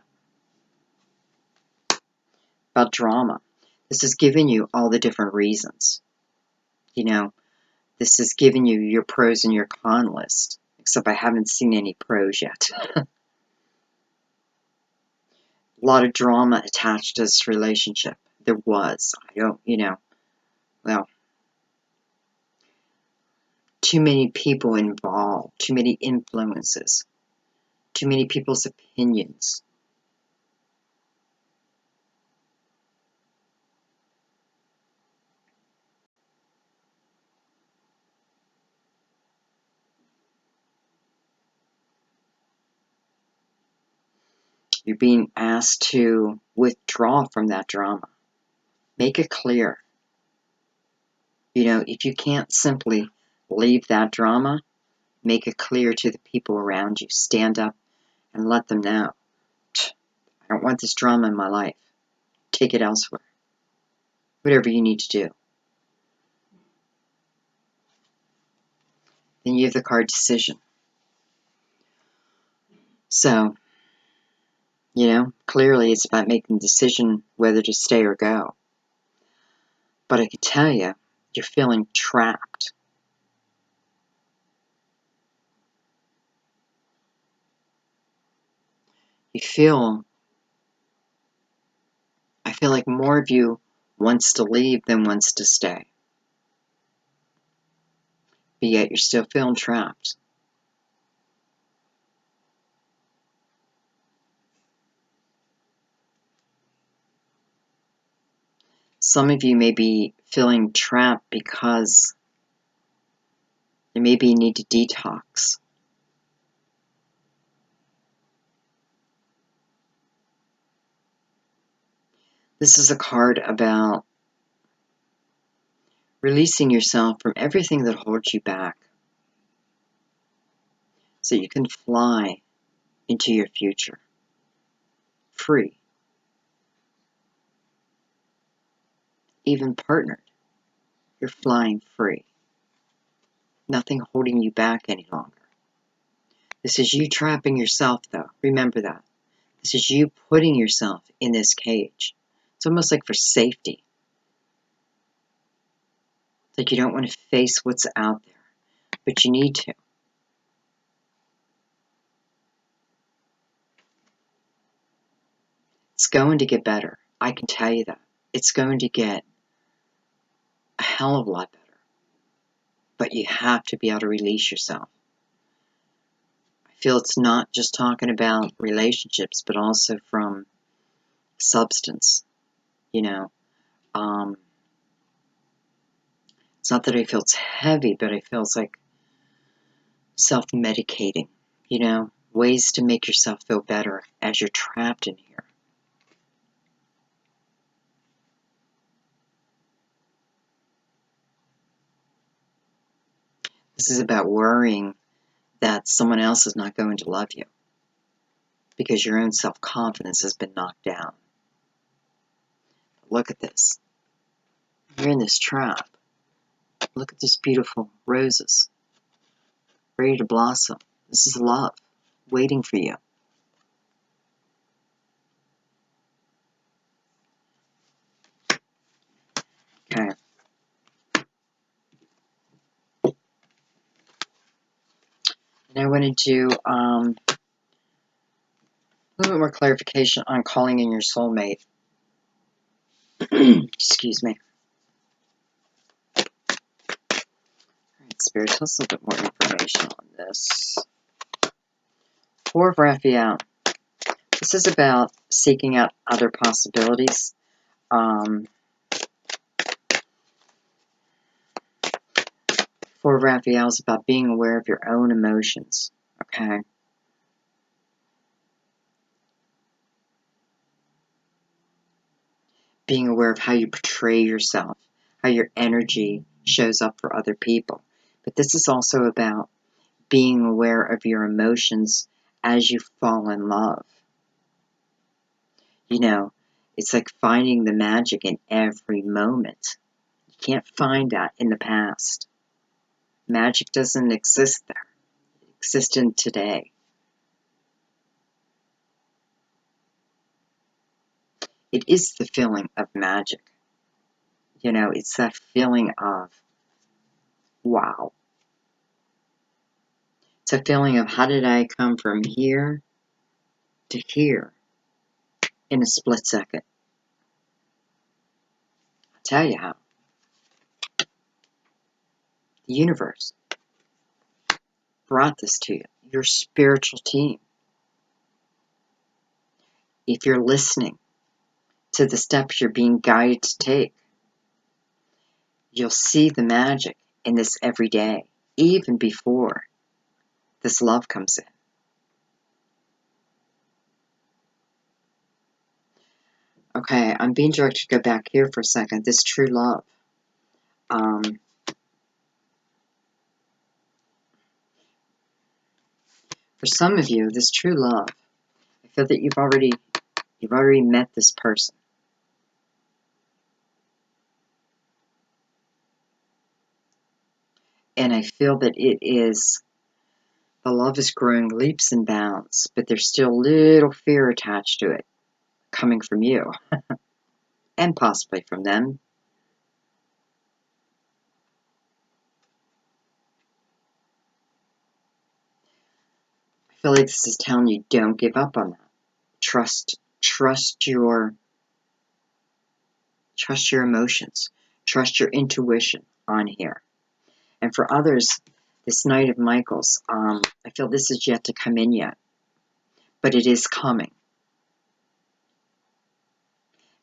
Speaker 1: About drama. This is giving you all the different reasons. This is giving you your pros and your con list. Except I haven't seen any pros yet. A lot of drama attached to this relationship. There was. I don't, well, too many people involved, too many influences, too many people's opinions. You're being asked to withdraw from that drama. Make it clear. If you can't simply leave that drama, make it clear to the people around you. Stand up and let them know. I don't want this drama in my life. Take it elsewhere. Whatever you need to do. Then you have the card decision. So, clearly it's about making the decision whether to stay or go. But I can tell you, you're feeling trapped. I feel like more of you wants to leave than wants to stay. But yet you're still feeling trapped. Some of you may be feeling trapped because maybe you need to detox. This is a card about releasing yourself from everything that holds you back so you can fly into your future free. Even partnered, you're flying free. Nothing holding you back any longer. This is you trapping yourself, though. Remember that. This is you putting yourself in this cage. It's almost like for safety. It's like you don't want to face what's out there, but you need to. It's going to get better. I can tell you that. It's going to get a hell of a lot better. But you have to be able to release yourself. I feel it's not just talking about relationships, but also from substance, you know. It's not that I feel it's heavy, but I feel it's like self-medicating, you know, ways to make yourself feel better as you're trapped in here. This is about worrying that someone else is not going to love you because your own self-confidence has been knocked down. Look at this. You're in this trap. Look at these beautiful roses, ready to blossom. This is love, waiting for you. Okay. And I want to do a little bit more clarification on calling in your soulmate. Excuse me. All right, Spirit, tell us a little bit more information on this. Four of Raphael. This is about seeking out other possibilities. Four of Raphael is about being aware of your own emotions. Okay. Being aware of how you portray yourself, how your energy shows up for other people. But this is also about being aware of your emotions as you fall in love. You know, it's like finding the magic in every moment. You can't find that in the past. Magic doesn't exist there. It exists in today. It is the feeling of magic. You know, it's that feeling of, wow. It's a feeling of, how did I come from here to here in a split second? I'll tell you how. The universe brought this to you. Your spiritual team. If you're listening to the steps you're being guided to take, you'll see the magic in this every day, even before this love comes in. Okay, I'm being directed to go back here for a second. This true love. For some of you, this true love, I feel that you've already met this person. And I feel that the love is growing leaps and bounds, but there's still little fear attached to it, coming from you, and possibly from them. I feel like this is telling you, don't give up on that. Trust your emotions. Trust your intuition on here. And for others, this Knight of Michaels, I feel this is yet to come in yet, but it is coming.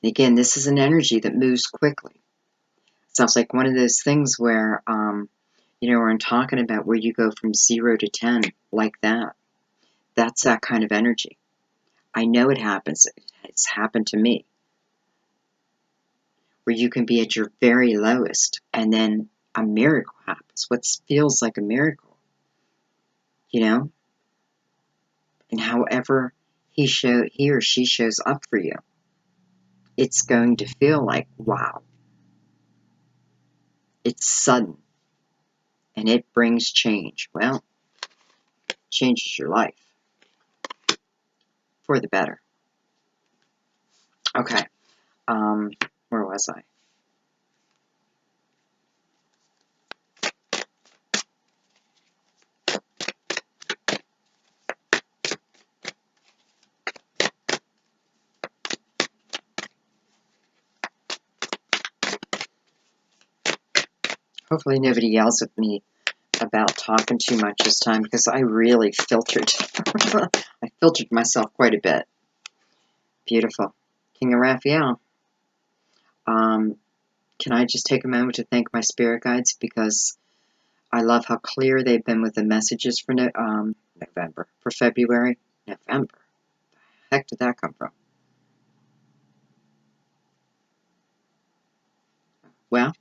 Speaker 1: And again, this is an energy that moves quickly. It sounds like one of those things where, you know, where I'm talking about where you go from 0 to 10 like that. That's that kind of energy. I know it happens. It's happened to me. Where you can be at your very lowest and then a miracle happens. What feels like a miracle, you know? And however he or she shows up for you, it's going to feel like, wow. It's sudden. And it brings change. Well, changes your life. For the better. Okay. Where was I? Hopefully nobody yells at me about talking too much this time, because I really filtered. I filtered myself quite a bit. Beautiful. King of Raphael. Can I just take a moment to thank my spirit guides, because I love how clear they've been with the messages for November, for February. November. The heck did that come from? Well,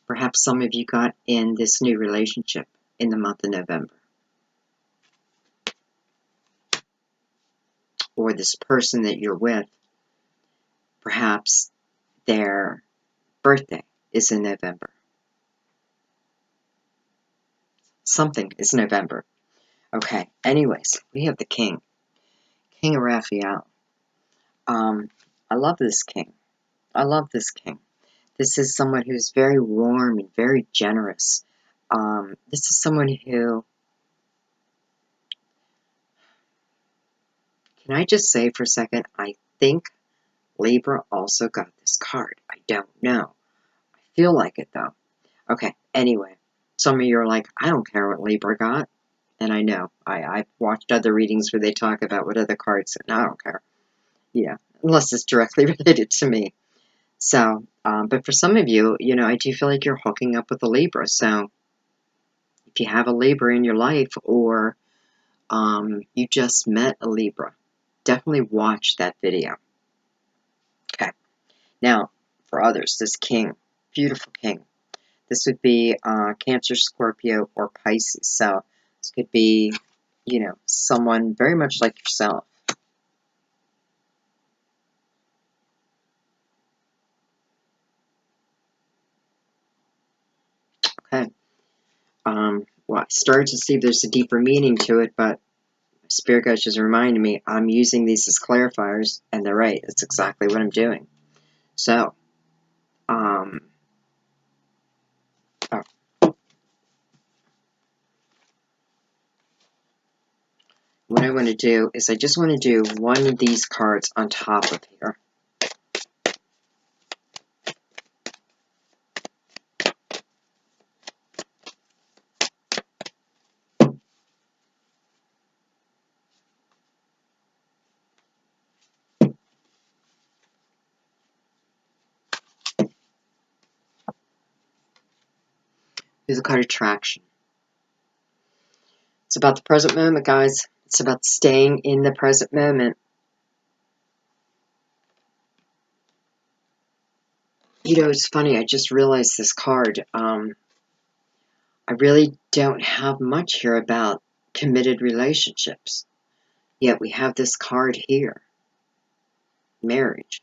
Speaker 1: perhaps some of you got in this new relationship in the month of November. Or this person that you're with, perhaps their birthday is in November. Something is November. Okay, anyways, we have the king. King of Raphael. I love this king. I love this king. This is someone who's very warm and very generous. This is someone who, can I just say for a second, I think Libra also got this card. I don't know. I feel like it though. Okay, anyway, some of you are like, I don't care what Libra got. And I know, I've watched other readings where they talk about what other cards, and I don't care. Yeah, unless it's directly related to me. So, but for some of you, you know, I do feel like you're hooking up with a Libra. So, if you have a Libra in your life, or you just met a Libra, definitely watch that video. Okay. Now, for others, this king, beautiful king. This would be Cancer, Scorpio, or Pisces. So, this could be, you know, someone very much like yourself. Okay. Well, I started to see there's a deeper meaning to it, but Spirit Guides just reminded me I'm using these as clarifiers, and they're right. That's exactly what I'm doing. So, oh, what I want to do is I just want to do one of these cards on top of here. Here's a card Attraction. It's about the present moment, guys. It's about staying in the present moment. You know, it's funny. I just realized this card. I really don't have much here about committed relationships. Yet we have this card here. Marriage.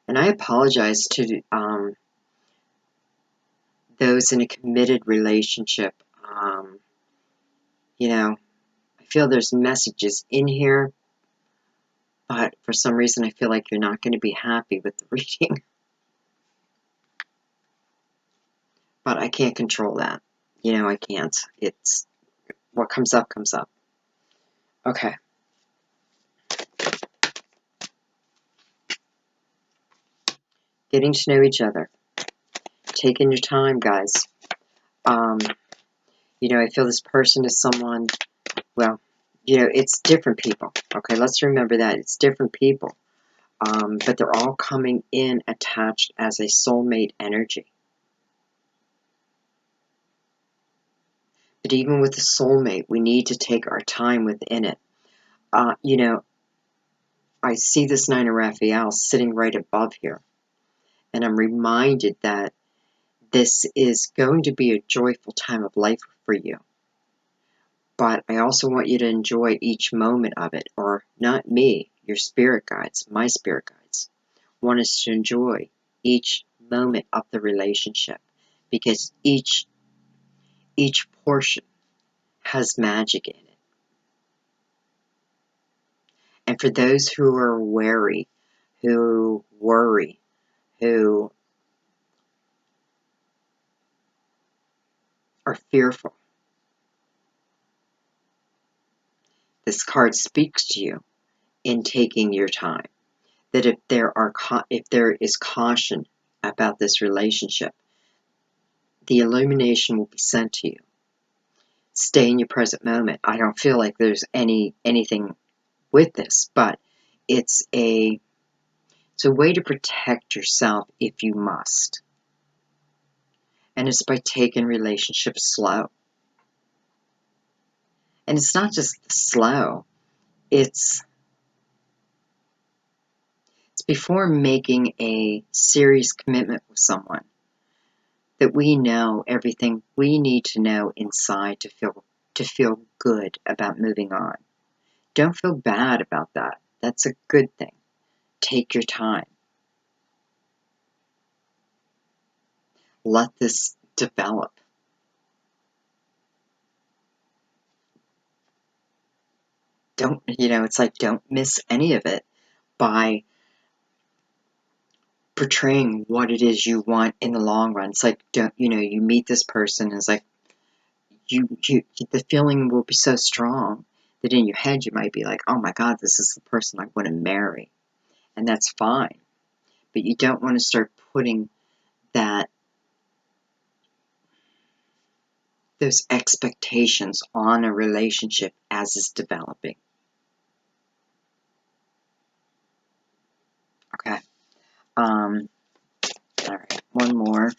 Speaker 1: And I apologize to those in a committed relationship. You know, I feel there's messages in here, but for some reason I feel like you're not going to be happy with the reading. But I can't control that. You know, I can't. It's what comes up, comes up. Okay. Getting to know each other. Taking your time, guys. You know, I feel this person is someone, well, you know, it's different people. Okay, let's remember that. It's different people. But they're all coming in attached as a soulmate energy. But even with the soulmate, we need to take our time within it. You know, I see this Nine of Raphael sitting right above here. And I'm reminded that this is going to be a joyful time of life for you. But I also want you to enjoy each moment of it. Or not me, your spirit guides, my spirit guides, want us to enjoy each moment of the relationship. Because each portion has magic in it. And for those who are wary, who worry, who are fearful. This card speaks to you in taking your time. That if there is caution about this relationship, the illumination will be sent to you. Stay in your present moment. I don't feel like there's anything with this, but it's a way to protect yourself if you must. And it's by taking relationships slow. And it's not just slow. It's before making a serious commitment with someone that we know everything we need to know inside to feel good about moving on. Don't feel bad about that. That's a good thing. Take your time. Let this develop. It's like don't miss any of it by portraying what it is you want in the long run. It's like, you meet this person, and it's like, the feeling will be so strong that in your head you might be like, oh my God, this is the person I want to marry. And that's fine. But you don't want to start putting those expectations on a relationship as it's developing. Okay. All right, one more.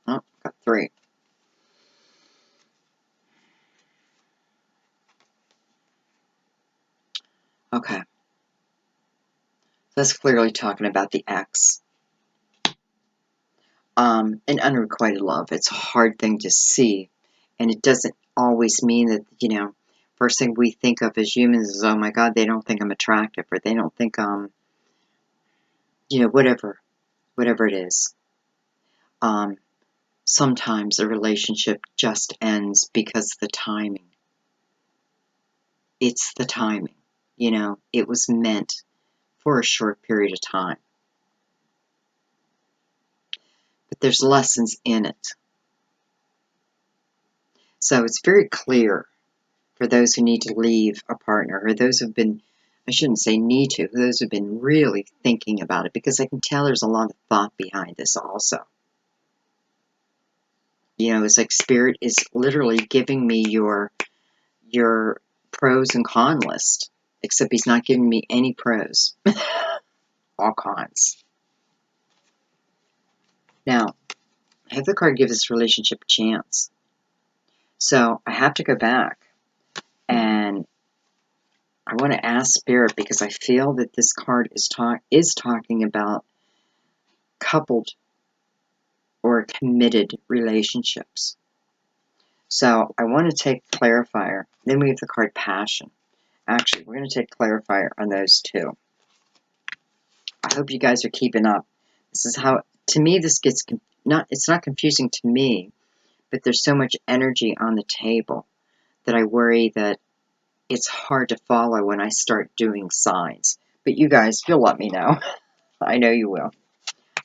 Speaker 1: Oh, got three. Okay. That's clearly talking about the ex. And unrequited love. It's a hard thing to see. And it doesn't always mean that, first thing we think of as humans is, oh my God, they don't think I'm attractive, or they don't think whatever it is. Sometimes a relationship just ends because of the timing. It's the timing. It was meant for a short period of time. But there's lessons in it. So it's very clear for those who need to leave a partner, or those who've been, I shouldn't say need to, those who've been really thinking about it, because I can tell there's a lot of thought behind this also. It's like Spirit is literally giving me your pros and con list, except he's not giving me any pros, all cons. Now, I have the card give this relationship a chance. So I have to go back, and I want to ask Spirit, because I feel that this card is talking about coupled or committed relationships. So I want to take Clarifier. Then we have the card Passion. Actually, we're going to take Clarifier on those two. I hope you guys are keeping up. This is how, to me, this gets, it's not confusing to me, but there's so much energy on the table that I worry that it's hard to follow when I start doing signs. But you guys, you'll let me know. I know you will.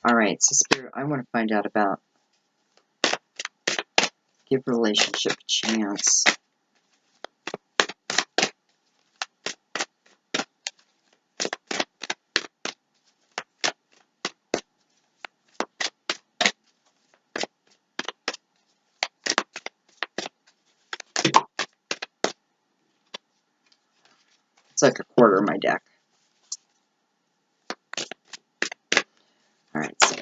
Speaker 1: All right, so Spirit, I want to find out about give relationship a chance. It's like a quarter of my deck. All right, so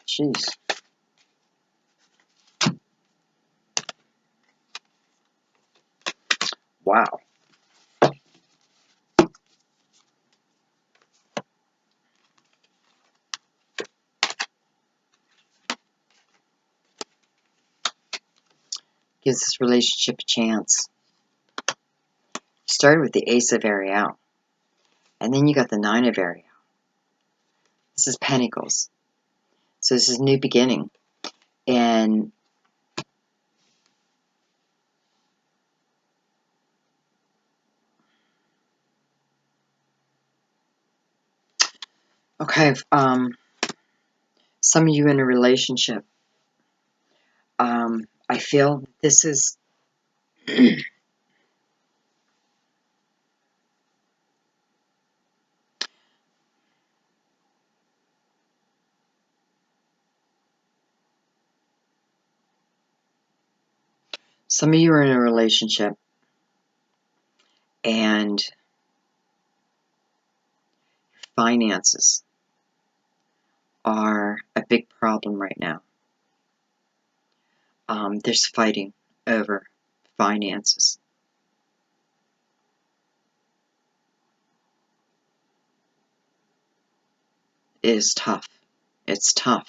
Speaker 1: jeez. Wow. Gives this relationship a chance. Just started with the Ace of Ariel, and then you got the Nine of Ariel. This is Pentacles. So this is new beginning. And okay, some of you in a relationship, I feel this is some of you are in a relationship and finances are a big problem right now. There's fighting over finances. It is tough. It's tough.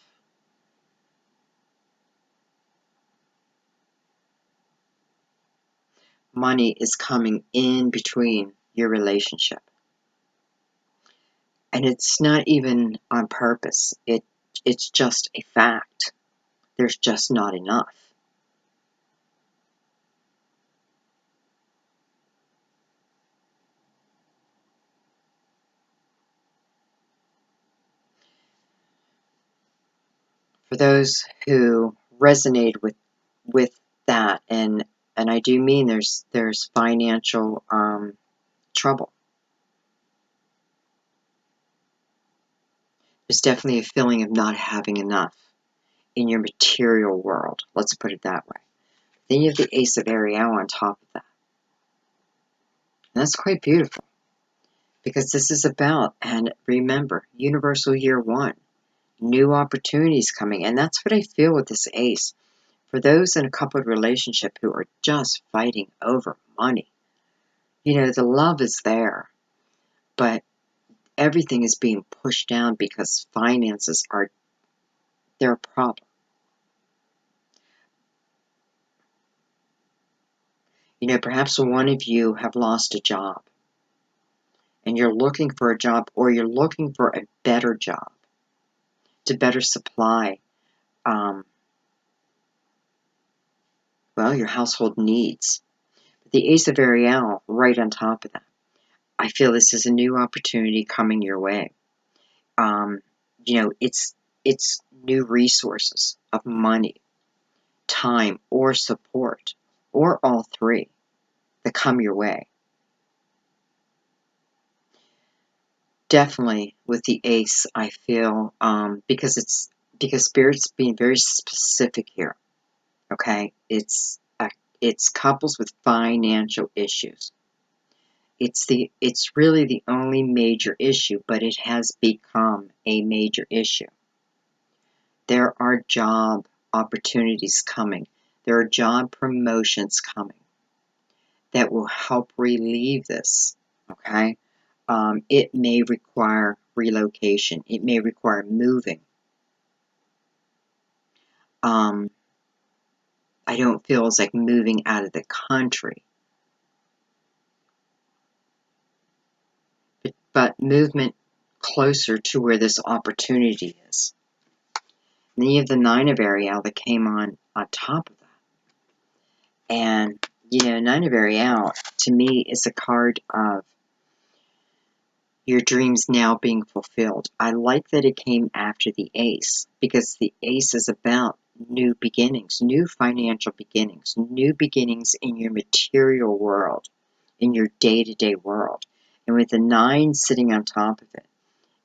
Speaker 1: Money is coming in between your relationship. And it's not even on purpose. It's just a fact. There's just not enough. For those who resonate with that, and I do mean there's financial trouble. There's definitely a feeling of not having enough in your material world. Let's put it that way. Then you have the Ace of Ariel on top of that. And that's quite beautiful. Because this is about, and remember, Universal Year 1. New opportunities coming. And that's what I feel with this Ace. For those in a coupled relationship who are just fighting over money. You know, the love is there. But everything is being pushed down because finances are, they're a problem. You know, perhaps one of you have lost a job. And you're looking for a job, or you're looking for a better job to better supply, well, your household needs. The Ace of Ariel right on top of that. I feel this is a new opportunity coming your way. You know, it's new resources of money, time, or support, or all three that come your way. Definitely with the Ace, I feel because Spirit's being very specific here. Okay, it's couples with financial issues. It's really the only major issue, but it has become a major issue. There are job opportunities coming. There are job promotions coming that will help relieve this. Okay, it may require relocation. It may require moving. I don't feel it's like moving out of the country, but movement closer to where this opportunity is. And then you have the Nine of Ariel that came on top of that. And, you know, Nine of Ariel, to me, is a card of your dreams now being fulfilled. I like that it came after the Ace, because the Ace is about new beginnings, new financial beginnings, new beginnings in your material world, in your day-to-day world. And with the Nine sitting on top of it,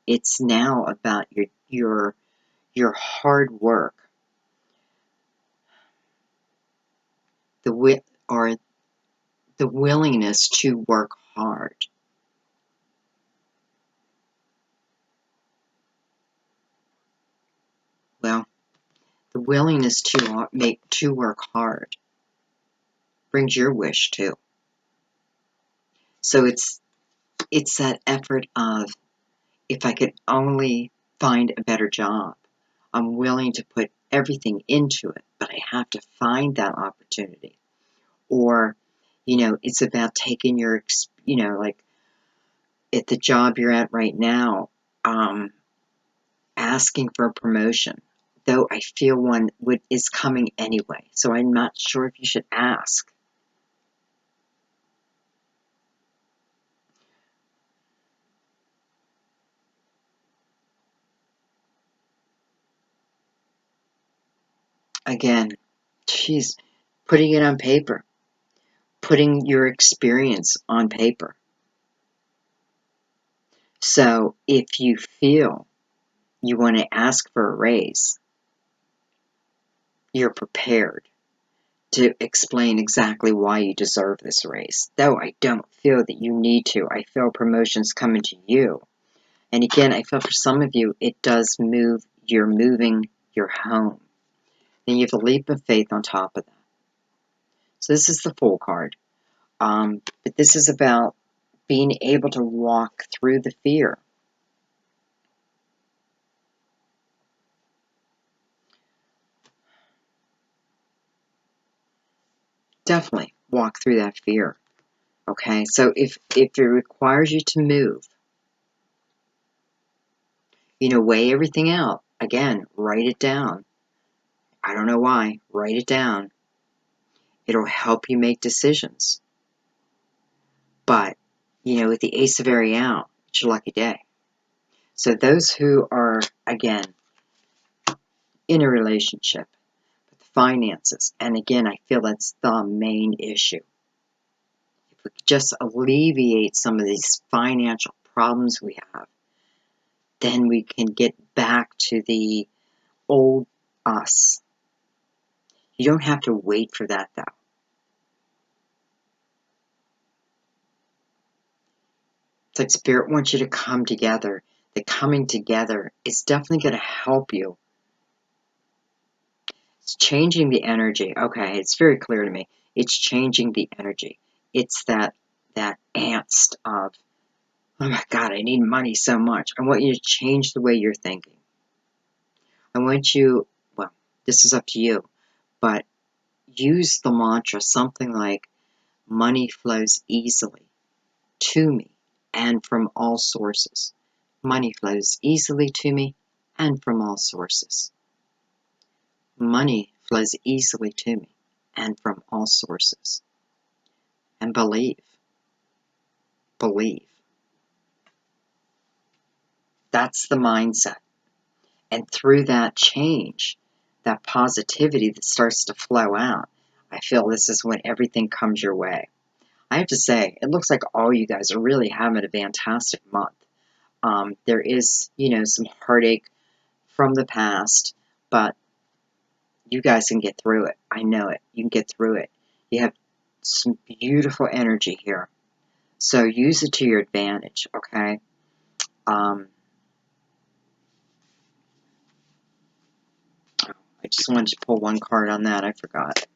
Speaker 1: it's now about your hard work, the willingness to work hard. Well, the willingness to work hard brings your wish too. So it's that effort of, if I could only find a better job, I'm willing to put everything into it, but I have to find that opportunity. Or, you know, it's about taking your like at the job you're at right now, asking for a promotion, though I feel one is coming anyway, so I'm not sure if you should ask. Again, she's putting it on paper, putting your experience on paper. So if you feel you want to ask for a raise, you're prepared to explain exactly why you deserve this raise. Though I don't feel that you need to. I feel promotion's coming to you. And again, I feel for some of you, it does move, you're moving your home. And you have a leap of faith on top of that. So this is the Fool card. But this is about being able to walk through the fear. Definitely walk through that fear. Okay, so if it requires you to move, weigh everything out. Again, write it down. I don't know why. Write it down. It'll help you make decisions. But, with the Ace of Ariel, it's your lucky day. So those who are, again, in a relationship, with finances, and again, I feel that's the main issue. If we could just alleviate some of these financial problems we have, then we can get back to the old us. You don't have to wait for that, though. It's like Spirit wants you to come together. The coming together is definitely going to help you. It's changing the energy. Okay, it's very clear to me. It's changing the energy. It's that angst of, oh my God, I need money so much. I want you to change the way you're thinking. I want you, well, this is up to you, but use the mantra something like, money flows easily to me and from all sources. Money flows easily to me and from all sources. Money flows easily to me and from all sources. And believe. Believe. That's the mindset. And through that change, that positivity that starts to flow out, I feel this is when everything comes your way. I have to say, it looks like all you guys are really having a fantastic month. There is, some heartache from the past, but you guys can get through it. I know it. You can get through it. You have some beautiful energy here. So use it to your advantage, okay? I just wanted to pull one card on that. I forgot.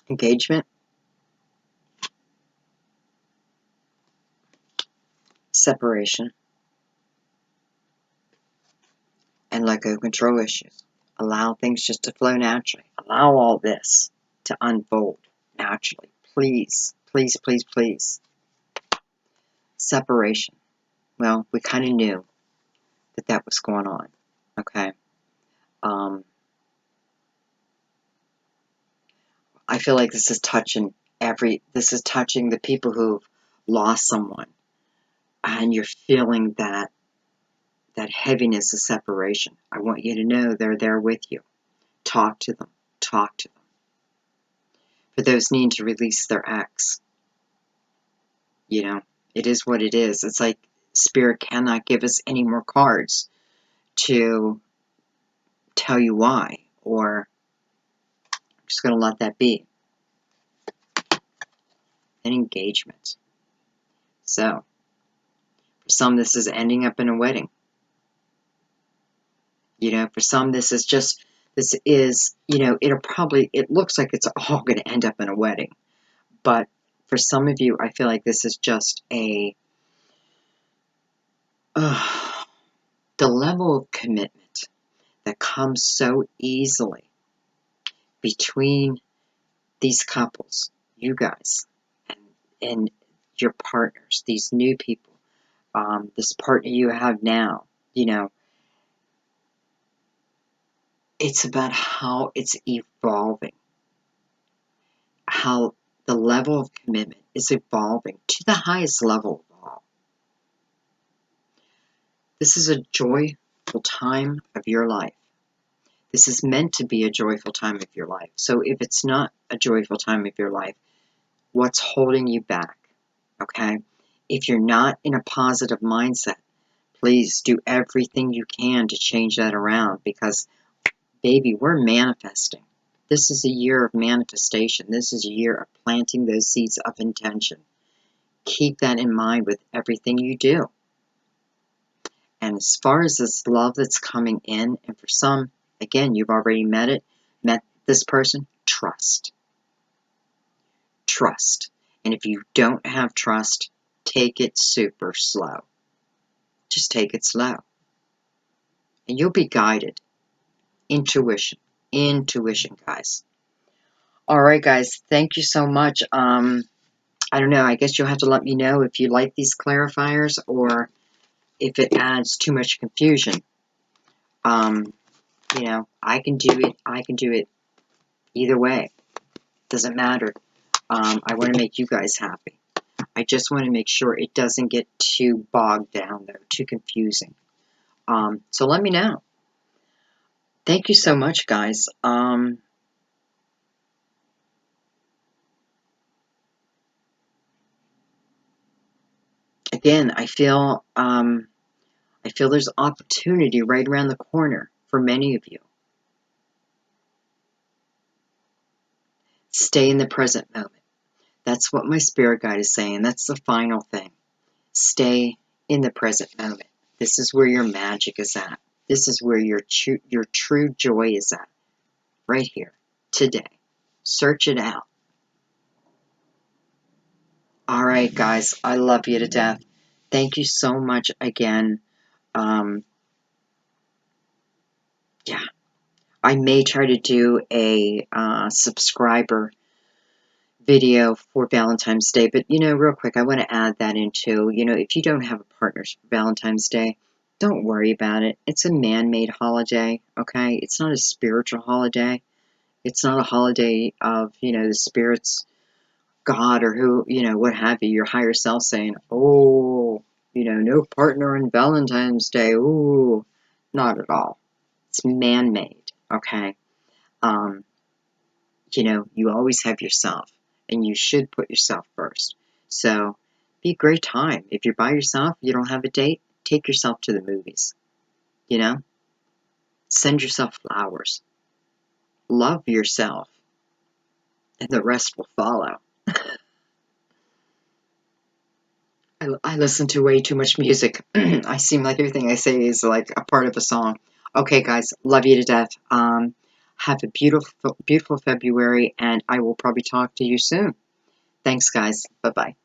Speaker 1: Engagement, separation, and let go control issues. Allow things just to flow naturally. Allow all this to unfold naturally. Please, please, please, please. Separation. Well, we kind of knew that was going on. Okay. I feel like this is touching the people who've lost someone, and you're feeling that heaviness of separation. I want you to know they're there with you. Talk to them. Talk to them. For those needing to release their ex, it is what it is. It's like Spirit cannot give us any more cards to tell you why, or I'm just going to let that be. An engagement. So, for some, this is ending up in a wedding. For some, this is just This is, it looks like it's all going to end up in a wedding. But for some of you, I feel like this is just the level of commitment that comes so easily between these couples, you guys, and your partners, these new people, this partner you have now, it's about how it's evolving, how the level of commitment is evolving to the highest level of all. This is a joyful time of your life. This is meant to be a joyful time of your life. So if it's not a joyful time of your life, what's holding you back? Okay? If you're not in a positive mindset, please do everything you can to change that around, because, baby, we're manifesting. This is a year of manifestation. This is a year of planting those seeds of intention. Keep that in mind with everything you do. And as far as this love that's coming in, and for some, again, you've already met this person, trust. Trust. And if you don't have trust, take it super slow. Just take it slow. And you'll be guided. Intuition. Intuition, guys. All right, guys. Thank you so much. I don't know. I guess you'll have to let me know if you like these clarifiers or if it adds too much confusion. I can do it. I can do it either way. Doesn't matter. I want to make you guys happy. I just want to make sure it doesn't get too bogged down there, too confusing. So let me know. Thank you so much, guys. Again, I feel there's opportunity right around the corner for many of you. Stay in the present moment. That's what my spirit guide is saying. That's the final thing. Stay in the present moment. This is where your magic is at. This is where your true joy is at. Right here, today. Search it out. All right, guys. I love you to death. Thank you so much again. Yeah. I may try to do a subscriber video for Valentine's Day, but real quick, I want to add that into, if you don't have a partner for Valentine's Day, don't worry about it. It's a man-made holiday, okay? It's not a spiritual holiday. It's not a holiday of, the spirits, God, or who, what have you, your higher self saying, oh, no partner on Valentine's Day, ooh, not at all. It's man-made, okay? You always have yourself, and you should put yourself first. So, be a great time. If you're by yourself, you don't have a date, take yourself to the movies. Send yourself flowers. Love yourself, and the rest will follow. I listen to way too much music. I seem like everything I say is like a part of a song. Okay, guys, love you to death. Have a beautiful, beautiful February, and I will probably talk to you soon. Thanks, guys. Bye-bye.